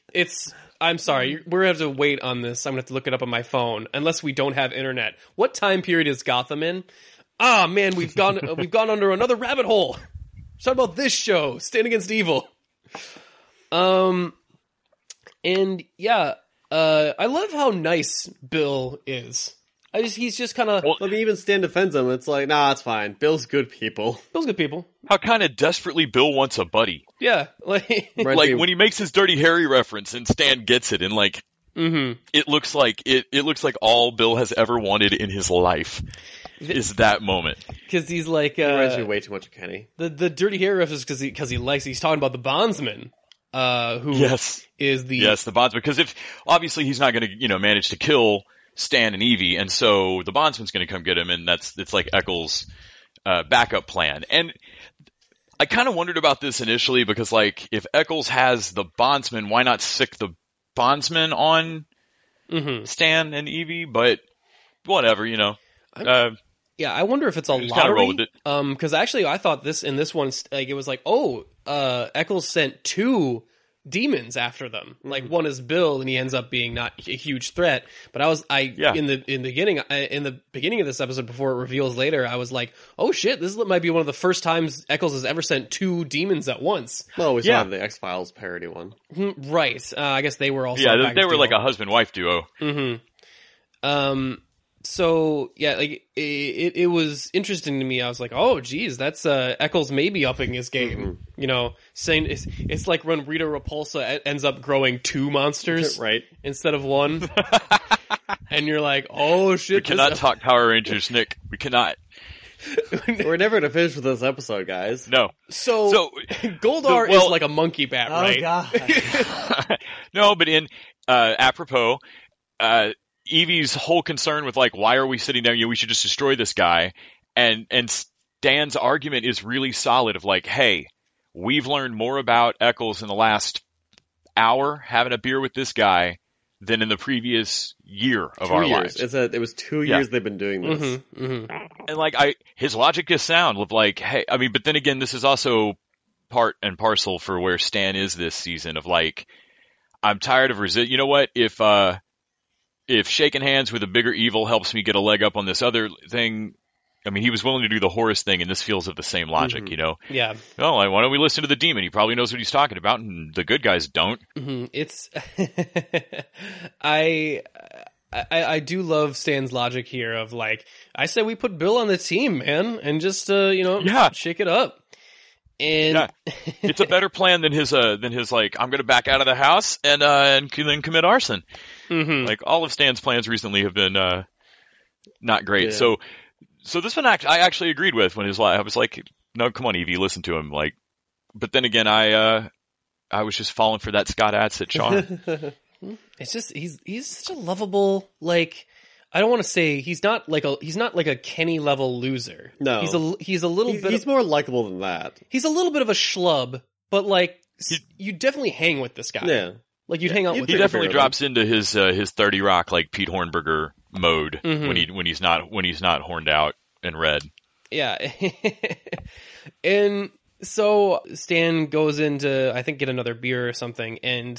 I'm sorry, we're gonna have to wait on this. I'm gonna have to look it up on my phone, unless we don't have internet. What time period is Gotham in? Ah, man, we've gone under another rabbit hole. Let's talk about this show, Stand Against Evil. And yeah, I love how nice Bill is. He's just kind of. Let me even Stan defends him. It's like, nah, it's fine. Bill's good people. Bill's good people. How kind of desperately Bill wants a buddy. Yeah, like when he makes his Dirty Harry reference and Stan gets it, and like, it looks like all Bill has ever wanted in his life is that moment. Because he's like, he reminds me way too much of Kenny. The Dirty Harry reference because he's talking about the bondsman. Who is the bondsman? Because if obviously he's not going to manage to kill Stan and Evie, and so the bondsman's going to come get him, and it's like Eccles' backup plan. And I kind of wondered about this initially because, like, if Eccles has the bondsman, why not sick the bondsman on Stan and Evie? But whatever, yeah, I wonder if it's a lottery. Because actually, I thought in this one, like, it was like, Eccles sent 2 demons after them. Like, one is Bill, and he ends up being not a huge threat. But in the beginning of this episode, before it reveals later, I was like, oh shit, this might be one of the first times Eccles has ever sent 2 demons at once. Well, we saw the X-Files parody one, right? I guess they were also they were like a husband-wife duo. So yeah, like it was interesting to me. I was like, oh geez, that's Eccles maybe upping his game. Saying it's like when Rita Repulsa ends up growing 2 monsters, right, instead of 1. And you're like, oh shit, we cannot talk Power Rangers, Nick. We cannot. We're never gonna finish with this episode, guys. No. So Goldar is like a monkey bat, right? God. No, but in apropos, Evie's whole concern with, like, why are we sitting down? We should just destroy this guy. And Stan's argument is really solid of like, hey, we've learned more about Eccles in the last hour having a beer with this guy than in the previous year of our lives. It was 2 years they've been doing this. And like, his logic is sound of like, hey, I mean, but then again, this is also part and parcel for where Stan is this season of like, I'm tired of you know what? If shaking hands with a bigger evil helps me get a leg up on this other thing, I mean, he was willing to do the Horus thing, and this feels of the same logic, Yeah. Oh, why don't we listen to the demon? He probably knows what he's talking about, and the good guys don't. It's, I do love Stan's logic here of like, I said we put Bill on the team, man, and just shake it up. And it's a better plan than his like, I'm going to back out of the house and then commit arson. Like, all of Stan's plans recently have been not great. Yeah. So this one I actually agreed with when I was like, no, come on, Evie, listen to him. Like, but then again, I was just falling for that Scott Adsit charm. It's just he's such a lovable, like, I don't want to say he's not like a Kenny level loser. No, he's a little bit. He's more likable than that. He's a little bit of a schlub, but like you definitely hang with this guy. Yeah, like you'd hang out with. He definitely drops into his 30 Rock like Pete Hornberger mode when he's not horned out and red. Yeah, and so Stan goes into, I think, get another beer or something, and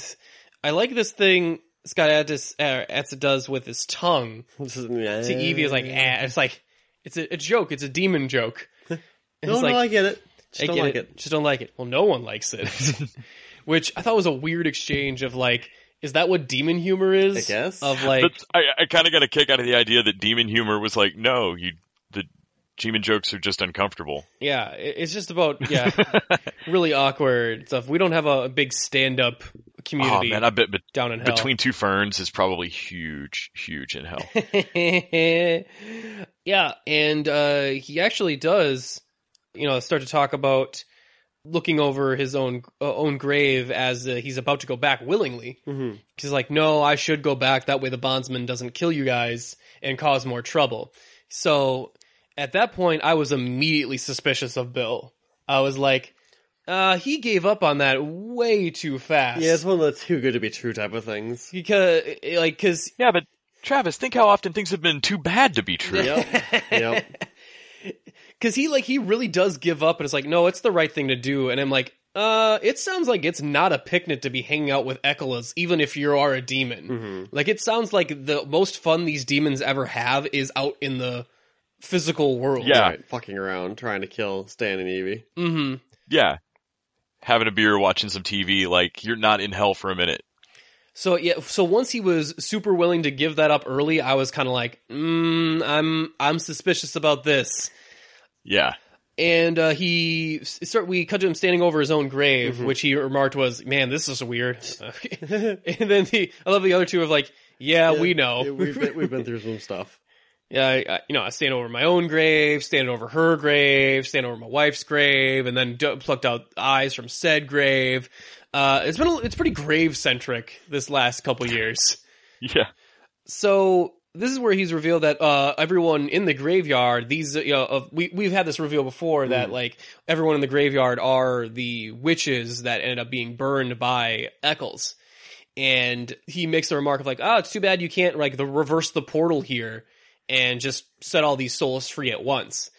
I like this thing Scott Adsit does with his tongue to Evie. Is like, it's like, it's a joke. It's a demon joke. No, I get it. Just don't like it. Just don't like it. Well, no one likes it. Which I thought was a weird exchange of like, is that what demon humor is? I guess. Of like, I kind of got a kick out of the idea that demon humor was like, no, the Demon jokes are just uncomfortable. Yeah, it's just about really awkward stuff. We don't have a big stand-up community. Oh man, I bet down in hell. Between Two Ferns is probably huge in hell. Yeah, and he actually does, start to talk about looking over his own grave as he's about to go back willingly. Mm-hmm. He's like, no, I should go back. That way the bondsman doesn't kill you guys and cause more trouble. So at that point, I was immediately suspicious of Bill. I was like, he gave up on that way too fast. Yeah, it's one of the too good to be true type of things. Because yeah, but Travis, think how often things have been too bad to be true. Yep. Because he really does give up, and it's like, no, it's the right thing to do. And I'm like, it sounds like it's not a picnic to be hanging out with Echolas, even if you are a demon. Mm-hmm. Like, it sounds like the most fun these demons ever have is out in the physical world. Yeah. Right, fucking around, trying to kill Stan and Evie. Mm-hmm. Yeah. Having a beer, watching some TV, like, you're not in hell for a minute. So once he was super willing to give that up early, I was kind of like, I'm suspicious about this. Yeah. And we cut to him standing over his own grave, mm-hmm. which he remarked was, man, this is weird. And then I love the other two of like, yeah, we know. Yeah, we've been through some stuff. Yeah, I stand over my own grave, stand over her grave, stand over my wife's grave, and then plucked out eyes from said grave. It's pretty grave centric this last couple years. Yeah. So this is where he's revealed that everyone in the graveyard, we've had this reveal before that like everyone in the graveyard are the witches that ended up being burned by Eccles. And he makes the remark of like, it's too bad you can't like reverse the portal here and just set all these souls free at once.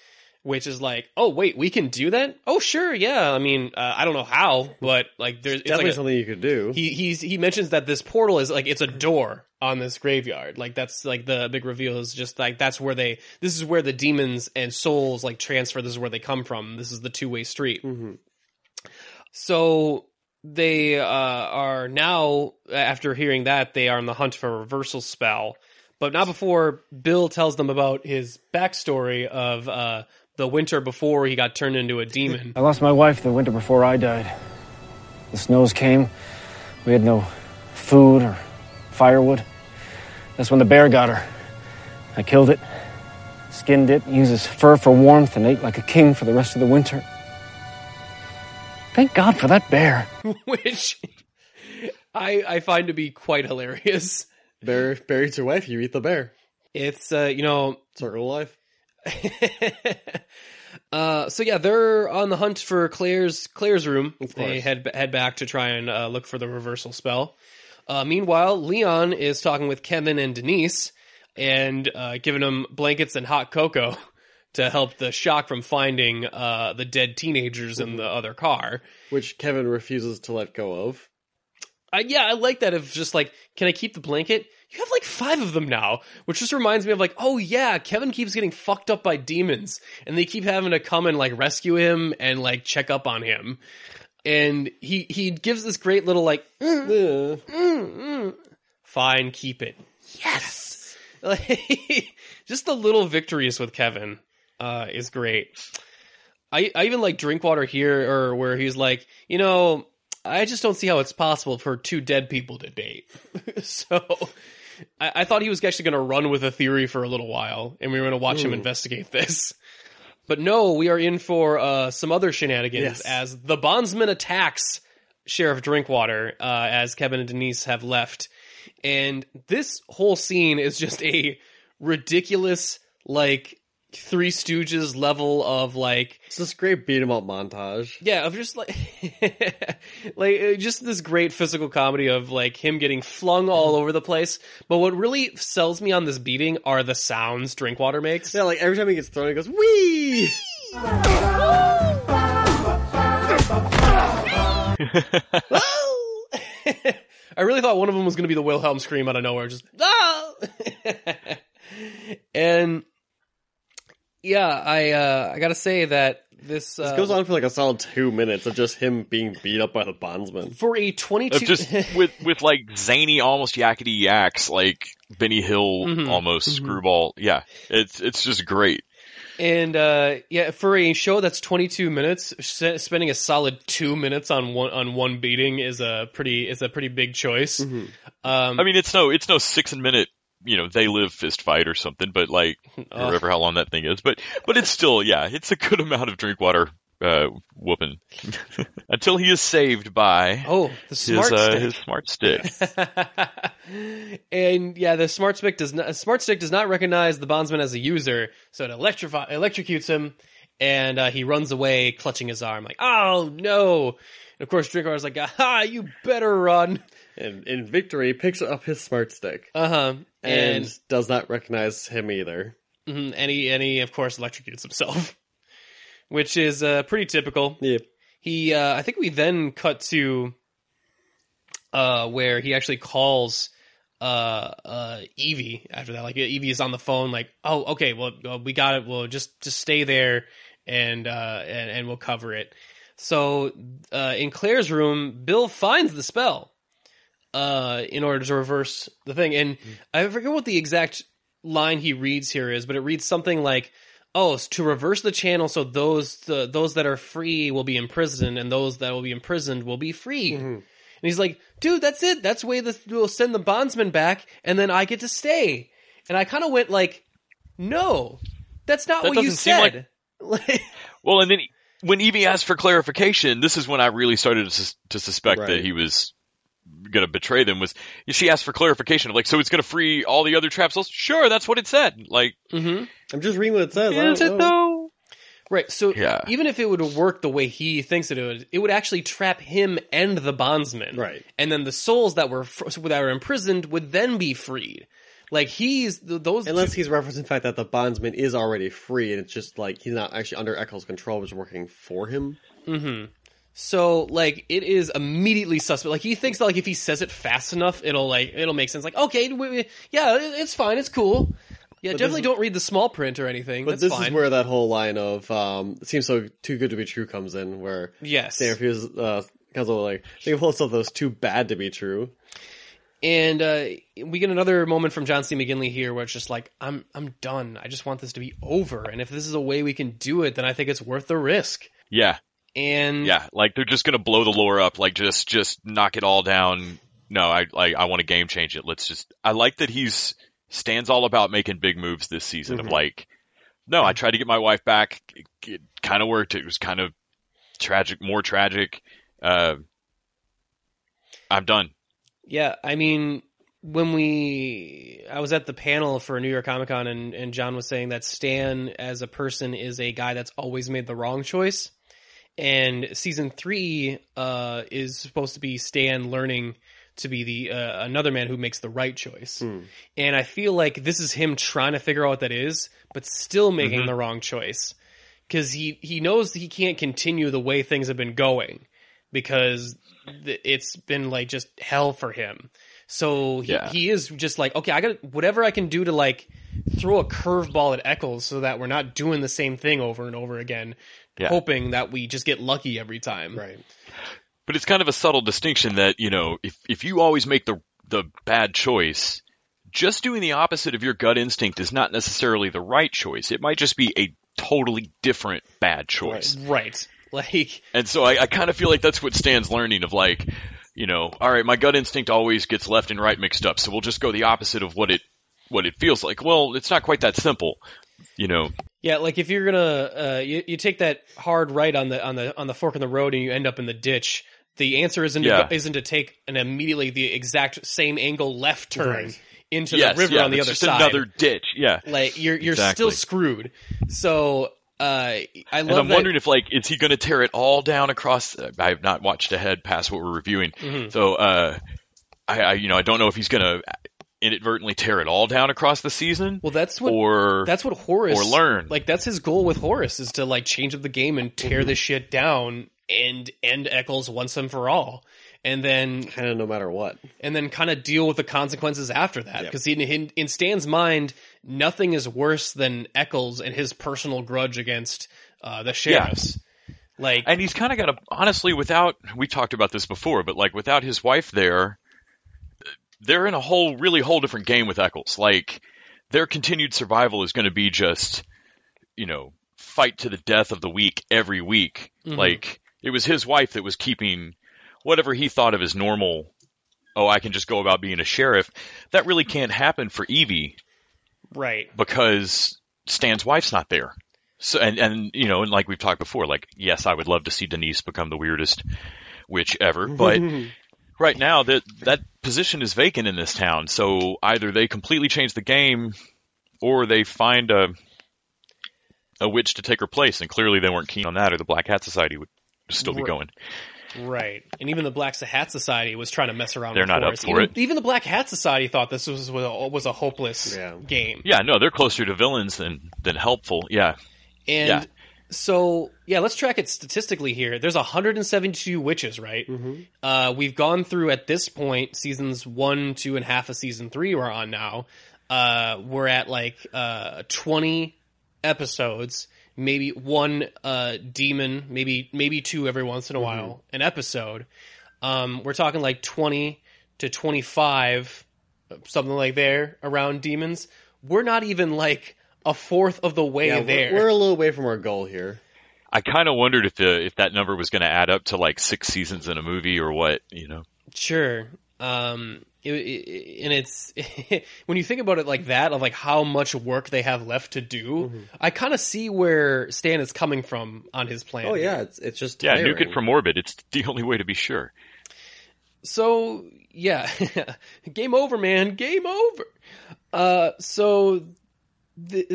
Which is like, oh wait, we can do that? Oh sure, yeah. I mean, I don't know how, but like, it's definitely like something you could do. He mentions that this portal is like it's a door on this graveyard. Like that's like the big reveal is just like this is where the demons and souls like transfer. This is where they come from. This is the two-way street. Mm-hmm. So they are now, after hearing that, they are on the hunt for a reversal spell, but not before Bill tells them about his backstory of the winter before he got turned into a demon. I lost my wife the winter before I died. The snows came. We had no food or firewood. That's when the bear got her. I killed it, skinned it, used its fur for warmth, and ate like a king for the rest of the winter. Thank God for that bear. Which I find to be quite hilarious. Bear eats your wife, you eat the bear. It's, circle of life. So yeah, they're on the hunt for Claire's room. They head back to try and look for the reversal spell. Meanwhile, Leon is talking with Kevin and Denise and giving them blankets and hot cocoa to help the shock from finding the dead teenagers in the other car. Which Kevin refuses to let go of. I like that of just like, can I keep the blanket? You have like 5 of them now, which just reminds me of like, oh yeah, Kevin keeps getting fucked up by demons, and they keep having to come and like rescue him and like check up on him. And he gives this great little like, fine, keep it. Yes! Like, just the little victories with Kevin is great. I even like Drinkwater here, or where he's like, I just don't see how it's possible for 2 dead people to date. So I thought he was actually going to run with a theory for a little while, and we were going to watch him investigate this. But no, we are in for some other shenanigans as the bondsman attacks Sheriff Drinkwater as Kevin and Denise have left. And this whole scene is just a ridiculous, like, Three Stooges level of like, it's this great beat 'em up montage. Yeah, of just like, just this great physical comedy of like him getting flung all over the place. But what really sells me on this beating are the sounds Drinkwater makes. Yeah, like every time he gets thrown, he goes wee. I really thought one of them was going to be the Wilhelm scream out of nowhere, just and. Yeah, I gotta say that this goes on for like a solid 2 minutes of just him being beat up by the bondsman. For a 22... Just with like zany, almost yakety yaks, like Benny Hill almost screwball. Yeah, it's just great. And for a show that's 22 minutes, spending a solid 2 minutes on one beating is a pretty big choice. Mm-hmm. I mean, it's no 6-minute, they live fist fight or something, but like whatever how long that thing is, but it's still, it's a good amount of drink water whooping until he is saved by the smart stick. His smart stick. And the smart stick does not recognize the bondsman as a user, so it electrocutes him, and he runs away clutching his arm like, oh no. And of course Drinkwater's like, aha, you better run. And in victory picks up his smart stick. And does not recognize him either. Mm-hmm, and he of course electrocutes himself. Which is pretty typical. Yeah. He, I think we then cut to where he actually calls Evie after that. Like Evie is on the phone, like, oh, okay, well we got it. We'll just stay there and we'll cover it. So in Claire's room, Bill finds the spell in order to reverse the thing, and I forget what the exact line he reads here is, but it reads something like, oh, to reverse the channel so those that are free will be imprisoned, and those that will be imprisoned will be freed. Mm-hmm. And he's like, dude, that's it. That's the way we'll send the bondsman back, and then I get to stay. And I kind of went like, no, that's not what you said. Well, and then when Evie asked for clarification, this is when I really started to suspect that he was going to betray them. Was she asked for clarification of like, so it's going to free all the other traps? Sure, that's what it said. Like, I'm just reading what it says. I don't know. Right. So even if it would have worked the way he thinks it would actually trap him and the bondsman. Right. And then the souls that were imprisoned would then be freed. Like unless he's referencing the fact that the bondsman is already free, and it's just like he's not actually under Eccles' control, but is working for him. Mm-hmm. So, like, it is immediately suspect. Like, he thinks that, like, if he says it fast enough, it'll make sense. Like, okay, it's fine, it's cool. Yeah, but definitely don't read the small print or anything. But That's this is where that whole line of, it seems so too good to be true comes in, where Sam refuses, comes over like, I think of all stuff that was too bad to be true. And, we get another moment from John C. McGinley here where it's just like, I'm done. I just want this to be over. And if this is a way we can do it, then I think it's worth the risk. Yeah. And like they're just gonna blow the lore up, like just knock it all down. No, I want to game change it. I like that he's Stan's all about making big moves this season. Of like, no, I tried to get my wife back. It kind of worked. It was kind of more tragic. I'm done. Yeah, I mean, I was at the panel for New York Comic Con, and John was saying that Stan as a person is a guy that's always made the wrong choice. And season 3 is supposed to be Stan learning to be the another man who makes the right choice. And I feel like this is him trying to figure out what that is, but still making the wrong choice. Because he knows he can't continue the way things have been going, because it's been like just hell for him. So he is just like, okay, I got whatever I can do to like throw a curveball at Eccles so that we're not doing the same thing over and over again. Hoping that we just get lucky every time. Right. But it's kind of a subtle distinction that, if you always make the bad choice, just doing the opposite of your gut instinct is not necessarily the right choice. It might just be a totally different bad choice. Right. Like, and so I kind of feel like that's what Stan's learning of like, all right, my gut instinct always gets left and right mixed up. So we'll just go the opposite of what it feels like. Well, it's not quite that simple, Yeah, like if you're gonna you take that hard right on the fork in the road and you end up in the ditch, the answer isn't to take an immediately the exact same angle left turn into the river on the other side. Another ditch. Yeah, like you're still screwed. So I love. And I'm wondering if like is he going to tear it all down across? I have not watched ahead past what we're reviewing, so I don't know if he's going to inadvertently tear it all down across the season. Well, that's what Horace or learn. Like that's his goal with Horace is to like change up the game and tear this shit down and end Eccles once and for all, and then kind of no matter what, and then kind of deal with the consequences after that. Because in Stan's mind, nothing is worse than Eccles and his personal grudge against the sheriffs. Like, and he's kind of got a honestly we talked about this before, but like without his wife there. They're in a whole different game with Eccles. Like, their continued survival is going to be just, fight to the death of the week every week. Mhm. Like, it was his wife that was keeping whatever he thought of as normal. Oh, I can just go about being a sheriff. That really can't happen for Evie. Right. Because Stan's wife's not there. So, and like we've talked before, like, yes, I would love to see Denise become the weirdest witch ever, but right now that position is vacant in this town. So either they completely change the game or they find a witch to take her place. And clearly they weren't keen on that, or the Black Hat Society would still be going. Right. And even the Black Hat Society was trying to mess around They're with not Forrest. up for it. Even the Black Hat Society thought this was a hopeless game. Yeah, no, they're closer to villains than helpful. Yeah. And so, let's track it statistically here. There's 172 witches, right? Mm-hmm. We've gone through, at this point, seasons 1, 2, and half of season 3 we're on now. We're at 20 episodes, maybe one demon, maybe two every once in a while, an episode. We're talking 20 to 25, something like there, around demons. We're not even a fourth of the way there. We're a little away from our goal here. I kind of wondered if that number was going to add up to 6 seasons in a movie or what, Sure. And it's when you think about it like that, of how much work they have left to do, I kind of see where Stan is coming from on his plan. Oh yeah, it's just tiring. nuke it from orbit. It's the only way to be sure. So game over, man. Game over. So they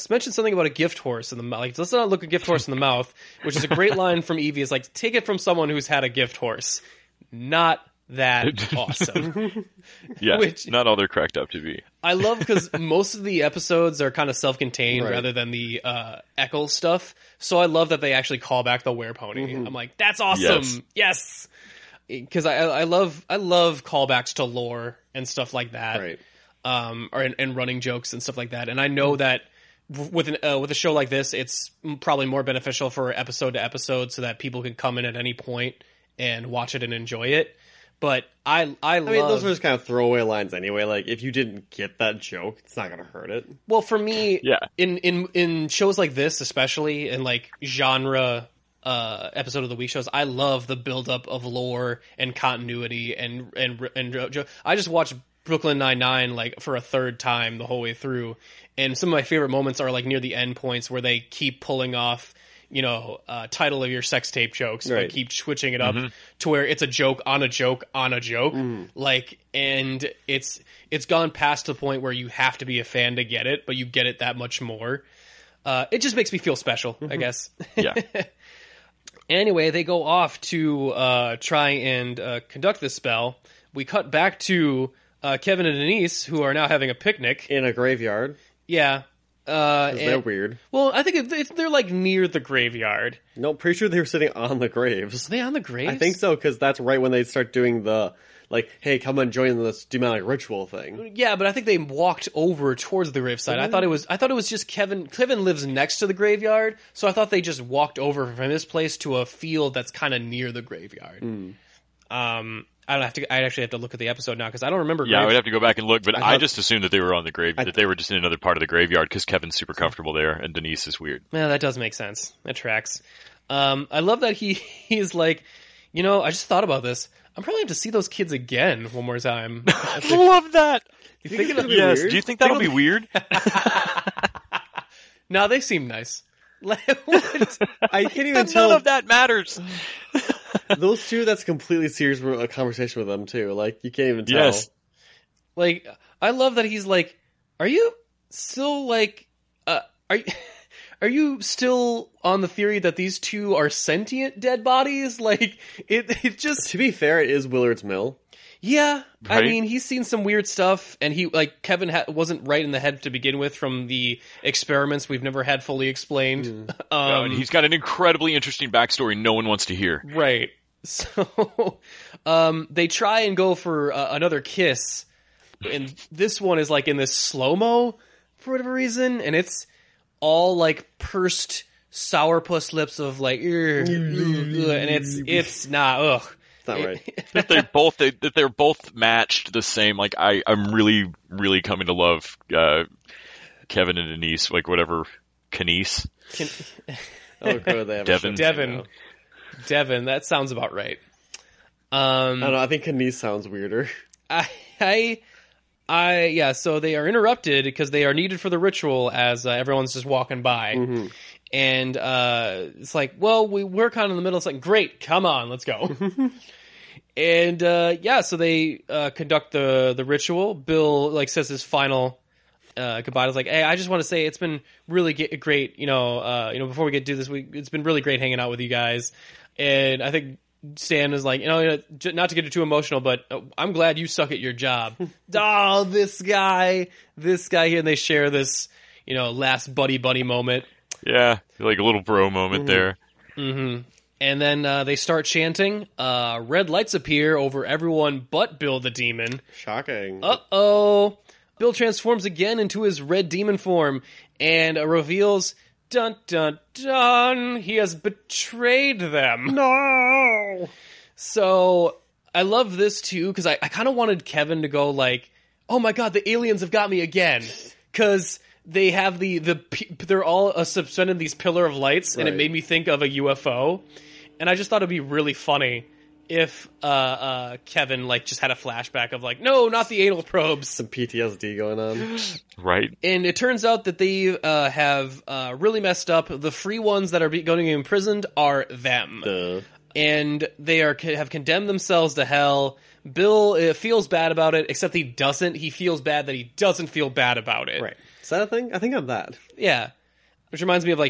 mentioned something about a gift horse in the mouth. Let's not look a gift horse in the mouth, which is a great line from Evie. Is take it from someone who's had a gift horse. Not that awesome. Yeah, not all they're cracked up to be. I love because most of the episodes are kind of self-contained rather than the Eccles stuff. So I love that they actually call back the were-pony. I'm like, that's awesome. Yes. Because I love callbacks to lore and stuff like that. Right. And running jokes and stuff like that. And I know that with a show like this, it's probably more beneficial for episode to episode so that people can come in at any point and watch it and enjoy it. But I mean, those are just kind of throwaway lines anyway. If you didn't get that joke, it's not going to hurt it. Well, for me, in shows like this, especially in genre episode of the week shows, I love the buildup of lore and continuity and I just watched Brooklyn Nine-Nine for a third time the whole way through, and some of my favorite moments are near the end points where they keep pulling off title of your sex tape jokes, but keep switching it up to where it's a joke on a joke on a joke. And it's gone past the point where you have to be a fan to get it, but you get it that much more. It just makes me feel special, I guess. Yeah. Anyway, they go off to try and conduct this spell. We cut back to Kevin and Denise, who are now having a picnic in a graveyard. Yeah. They're weird. Well, I think they're near the graveyard. No, pretty sure they were sitting on the graves. Are they on the graves? I think so, because that's right when they start doing the hey, come and join this demonic ritual thing. Yeah, but I think they walked over towards the graveside. I thought it was just Kevin. Kevin lives next to the graveyard, so I thought they just walked over from his place to a field that's kind of near the graveyard. I'd actually have to look at the episode now because I don't remember. Yeah, I would have to go back and look, but I just assumed that they were on the grave, that they were just in another part of the graveyard because Kevin's super comfortable there and Denise is weird. Yeah, that does make sense. That tracks. I love that he's I just thought about this. I'm probably have to see those kids again one more time. I love that. You think it'll be weird? Yes. Do you think that'll be weird? No, they seem nice. I can't even tell. None of that matters. Those two, that's completely serious a conversation with them too. You can't even tell. Yes. I love that he's are you still are you still on the theory that these two are sentient dead bodies? It just... To be fair, it is Willard's Mill. Yeah. Right? I mean, he's seen some weird stuff, and Kevin wasn't right in the head to begin with from the experiments we've never had fully explained. And he's got an incredibly interesting backstory no one wants to hear. Right. So, they try and go for another kiss, and this one is in this slow-mo for whatever reason, and it's all pursed sourpuss lips of and it's not, ugh. It's not right. that they're both matched the same. I'm really, really coming to love Kevin and Denise, like whatever, Kenise. Devin, that sounds about right. I don't know, I think Kenise sounds weirder. So they are interrupted because they are needed for the ritual as everyone's just walking by. Mm-hmm. And it's like, well, we're kind of in the middle. It's like, great, come on, let's go. And so they conduct the ritual. Bill says his final goodbye. It's like, hey, I just want to say it's been really great. Before we get to this, it's been really great hanging out with you guys. And I think Stan is like, not to get too emotional, but I'm glad you suck at your job. Oh, this guy here, and they share this, last buddy moment. Yeah, like a little bro moment there. Mm-hmm. And then they start chanting. Red lights appear over everyone but Bill the Demon. Shocking. Uh-oh. Bill transforms again into his red demon form and reveals, dun, dun, dun, he has betrayed them. No! So, I love this too, because I kind of wanted Kevin to go like, oh my god, the aliens have got me again. Because they have they're all suspended in these pillar of lights, and it made me think of a UFO. And I just thought it'd be really funny if Kevin just had a flashback of no, not the anal probes. Some PTSD going on. Right. And it turns out that they have really messed up. The free ones that are going to be imprisoned are them. Duh. And they have condemned themselves to hell. Bill feels bad about it, except he doesn't. He feels bad that he doesn't feel bad about it. Right. Is that a thing? I think I'm that. Yeah. Which reminds me of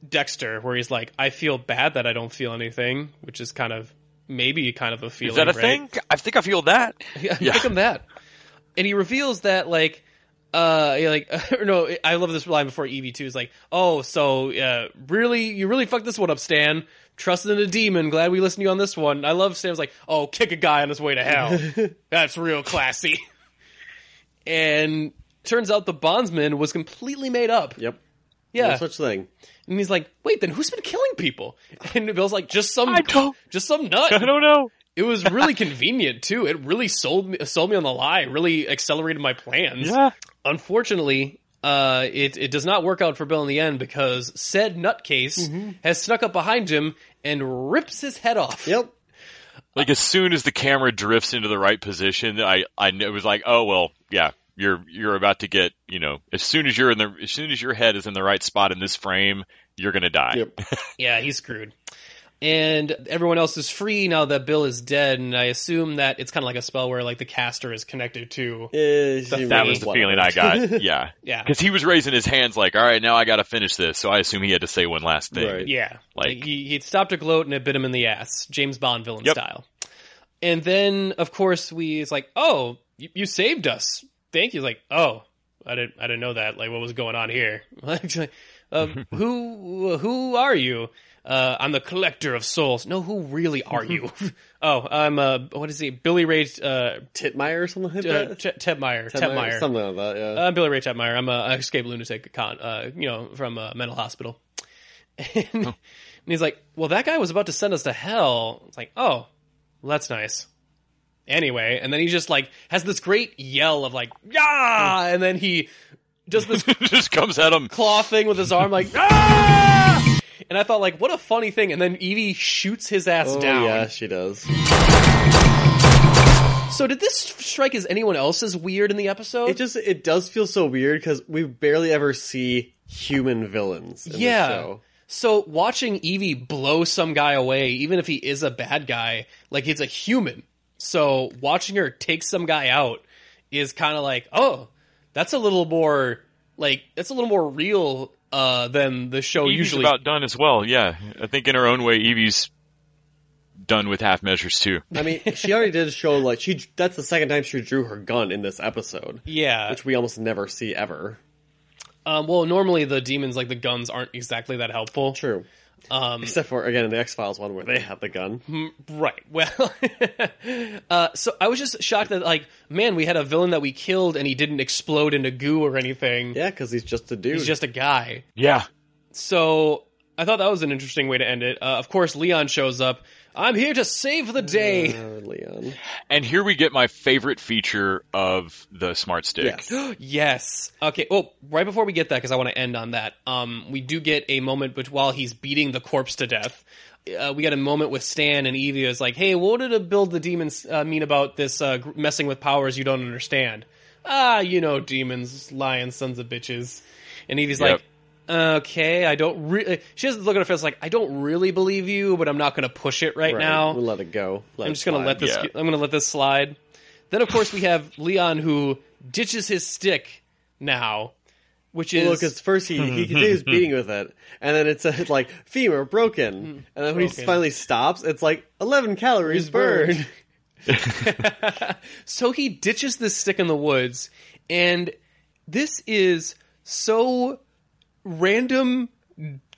Dexter, where he's like, I feel bad that I don't feel anything, which is maybe kind of a feeling. Is that a thing? I think I feel that. Yeah, I think I'm that. And he reveals that no, I love this line before Evie too. Is like, oh, so you really fucked this one up, Stan. Trusted in a demon. Glad we listened to you on this one. I love Stan's like, oh, kick a guy on his way to hell. That's real classy. And turns out the bondsman was completely made up. Yep. Yeah. No such thing. And he's like, wait, then who's been killing people? And Bill's like, just some nut. I don't know. It was really convenient too. It really sold me on the lie. It really accelerated my plans. Yeah. Unfortunately, it does not work out for Bill in the end because said nutcase has snuck up behind him and rips his head off. Yep. As soon as the camera drifts into the right position, I it was like, oh well, yeah, you're about to get, as soon as your head is in the right spot in this frame, you're gonna die. Yep. Yeah, he's screwed. And everyone else is free now that Bill is dead, and I assume that it's kind of like a spell where the caster is connected to that was the feeling I got. Yeah. Yeah. Because he was raising his hands like, all right, now I gotta finish this, so I assume he had to say one last thing. Right. Yeah. He stopped to gloat and it bit him in the ass. James Bond villain style. And then, of course, it's like, oh, you saved us. Thank you. Like, oh, I didn't know that. What was going on here? Who are you? I'm the collector of souls. No, who really are you? Oh, I'm what is he? Billy Ray Titmeyer or something like that? Tedmeyer. Something like that, yeah. I'm Billy Ray Tedmeyer. I'm an escaped lunatic from a mental hospital. And he's like, well, that guy was about to send us to hell. It's like, oh, well, that's nice. Anyway, and then he just has this great yell of yeah, and then he does this just comes at him claw thing with his arm ah! And I thought what a funny thing, and then Evie shoots his ass down. Yeah, she does. So did this strike as anyone else's weird in the episode? It does feel so weird because we barely ever see human villains in the show. So watching Evie blow some guy away, even if he is a bad guy, it's a human. So watching her take some guy out is kind of oh, that's a little more real than the show Evie's usually. About done as well. Yeah, I think in her own way, Evie's done with half measures too. I mean, she already did show that's the second time she drew her gun in this episode. Yeah, which we almost never see ever. Well, normally the demons the guns aren't exactly that helpful. True. Except for, again, in the X-Files one where they have the gun. Right. Well, so I was just shocked that, man, we had a villain that we killed and he didn't explode into goo or anything. Yeah, because he's just a dude. He's just a guy. Yeah. So I thought that was an interesting way to end it. Of course, Leon shows up. I'm here to save the day. Leon. And here we get my favorite feature of the Smart Stick. Yes. Okay. Oh, right before we get that, because I want to end on that. We do get a moment, but while he's beating the corpse to death, we got a moment with Stan and Evie. Is like, hey, what did a build the demons mean about this messing with powers you don't understand? Demons, lions, sons of bitches. And Evie's like, okay, I don't really... She doesn't look at her face like, I don't really believe you, but I'm not going to push it right now. We'll let it go. I'm just going to let this... I'm going to let this slide. Then, of course, we have Leon, who ditches his stick now, which is... Well, because first he continues beating with it, and then it said, like, femur broken. And then when he finally stops, it's like, 11 calories burned. So he ditches this stick in the woods, and this is so... random,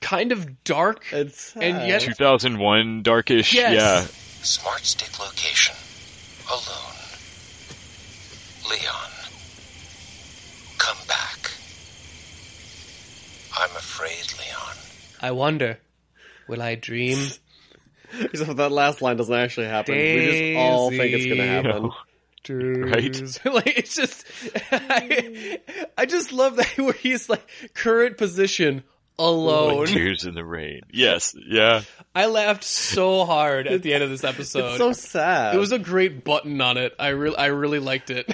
kind of dark, and yet 2001 darkish. Yes. Yeah. Smart stick location. Alone. Leon. Come back. I'm afraid, Leon. I wonder, will I dream? Except that last line doesn't actually happen. We just all think it's going to happen. Right? Like, it's just, I just love that where he's like, current position, alone. Like tears in the rain. Yes, yeah. I laughed so hard at the end of this episode. It's so sad. It was a great button on it. I really liked it.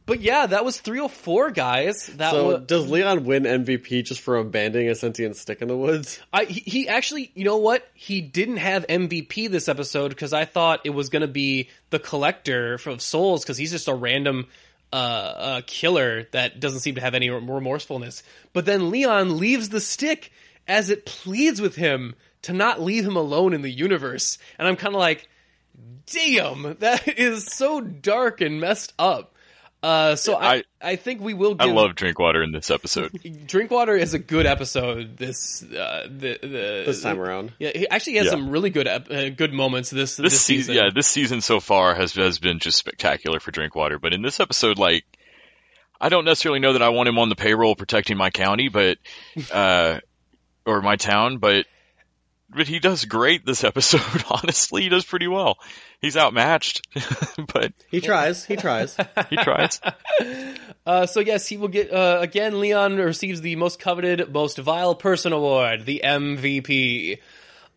But yeah, that was 304, guys. Does Leon win MVP just for abandoning a sentient stick in the woods? He actually, you know what? He didn't have MVP this episode because I thought it was going to be the collector of souls because he's just a random killer that doesn't seem to have any remorsefulness. But then Leon leaves the stick as it pleads with him to not leave him alone in the universe. And I'm kind of like, damn, that is so dark and messed up. I think we will give... I love Drinkwater in this episode. Drinkwater is a good episode this time around. Yeah, he actually has some really good moments this season. Yeah, this season so far has been just spectacular for Drinkwater. But in this episode, like, I don't necessarily know that I want him on the payroll protecting my county, but or my town, but he does great this episode. Honestly, he does pretty well. He's outmatched, but he tries. He tries. So yes, he will get again. Leon receives the most coveted, most vile person award, the MVP.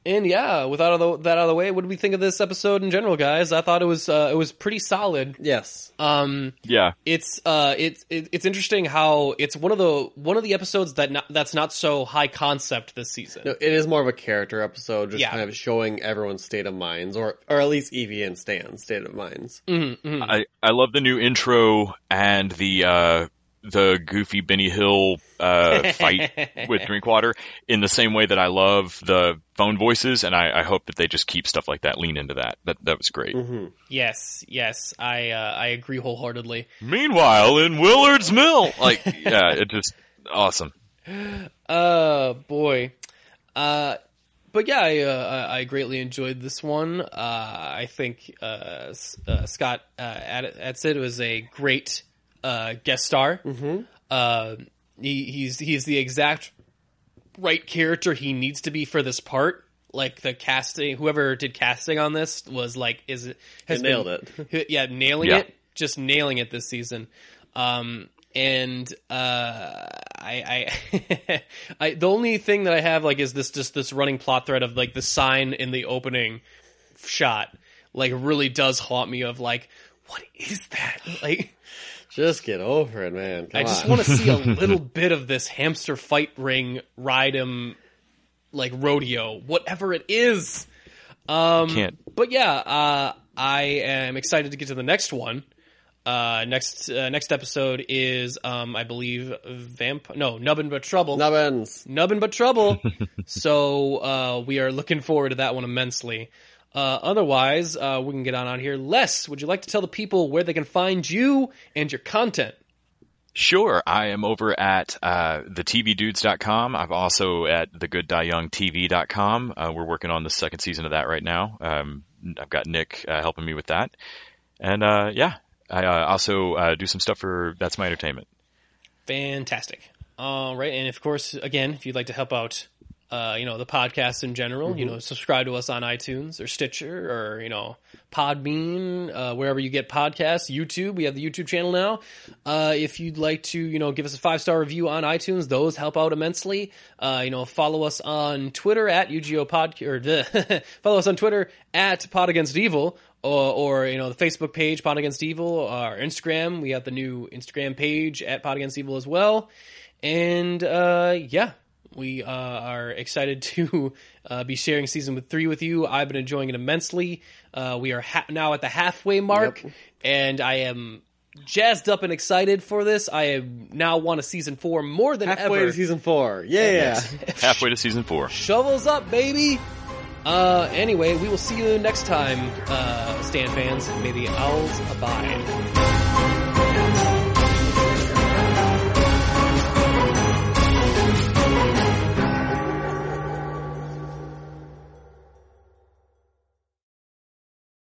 And yeah, with that out of the way, what do we think of this episode in general, guys? I thought it was pretty solid. Yes. Yeah. It's interesting how it's one of the episodes that's not so high concept this season. No, it is more of a character episode, just kind of showing everyone's state of minds, or at least Evie and Stan's state of minds. Mm-hmm, mm-hmm. I love the new intro and the goofy Benny Hill fight with Drinkwater in the same way that I love the phone voices, and I hope that they just keep stuff like that, lean into that. That was great. Mm-hmm. Yes, I agree wholeheartedly. Meanwhile, in Willard's Mill, it's just awesome. Boy. But yeah, I greatly enjoyed this one. I think Scott Adsit was a great guest star. Mm-hmm. He's the exact right character he needs to be for this part. Like the casting, whoever did casting on this was like, nailed it. Yeah, it, just nailing it this season. The only thing that I have is this running plot thread of like the sign in the opening shot, like really does haunt me of like, what is that? Like, just get over it, man. Come I just want to see a little bit of this hamster fight ring, ride him, like rodeo, whatever it is. Can't. But yeah, I am excited to get to the next one. Next episode is, I believe, Nubbin But Trouble. Nubbin But Trouble. So, we are looking forward to that one immensely. Otherwise, we can get on here. Les, would you like to tell the people where they can find you and your content? Sure. I am over at thetvdudes.com. I'm also at thegoodDieYoungTV.com. We're working on the second season of that right now. I've got Nick helping me with that. And I also do some stuff for That's My Entertainment. Fantastic. Right. And of course, again, if you'd like to help out, the podcast in general, subscribe to us on iTunes or Stitcher or, Podbean, wherever you get podcasts, YouTube. We have the YouTube channel now. If you'd like to, give us a 5-star review on iTunes, those help out immensely. Follow us on Twitter at UGO follow us on Twitter at Pod Against Evil. Or the Facebook page, Pod Against Evil, our Instagram. We have the new Instagram page at Pod Against Evil as well. And, we are excited to be sharing season 3 with you. I've been enjoying it immensely. We are now at the halfway mark, and I am jazzed up and excited for this. I now want a season 4 more than ever. Halfway to season 4. Yeah. Halfway to season 4. Shovels up, baby! Anyway, we will see you next time, Stan fans. May the owls abide.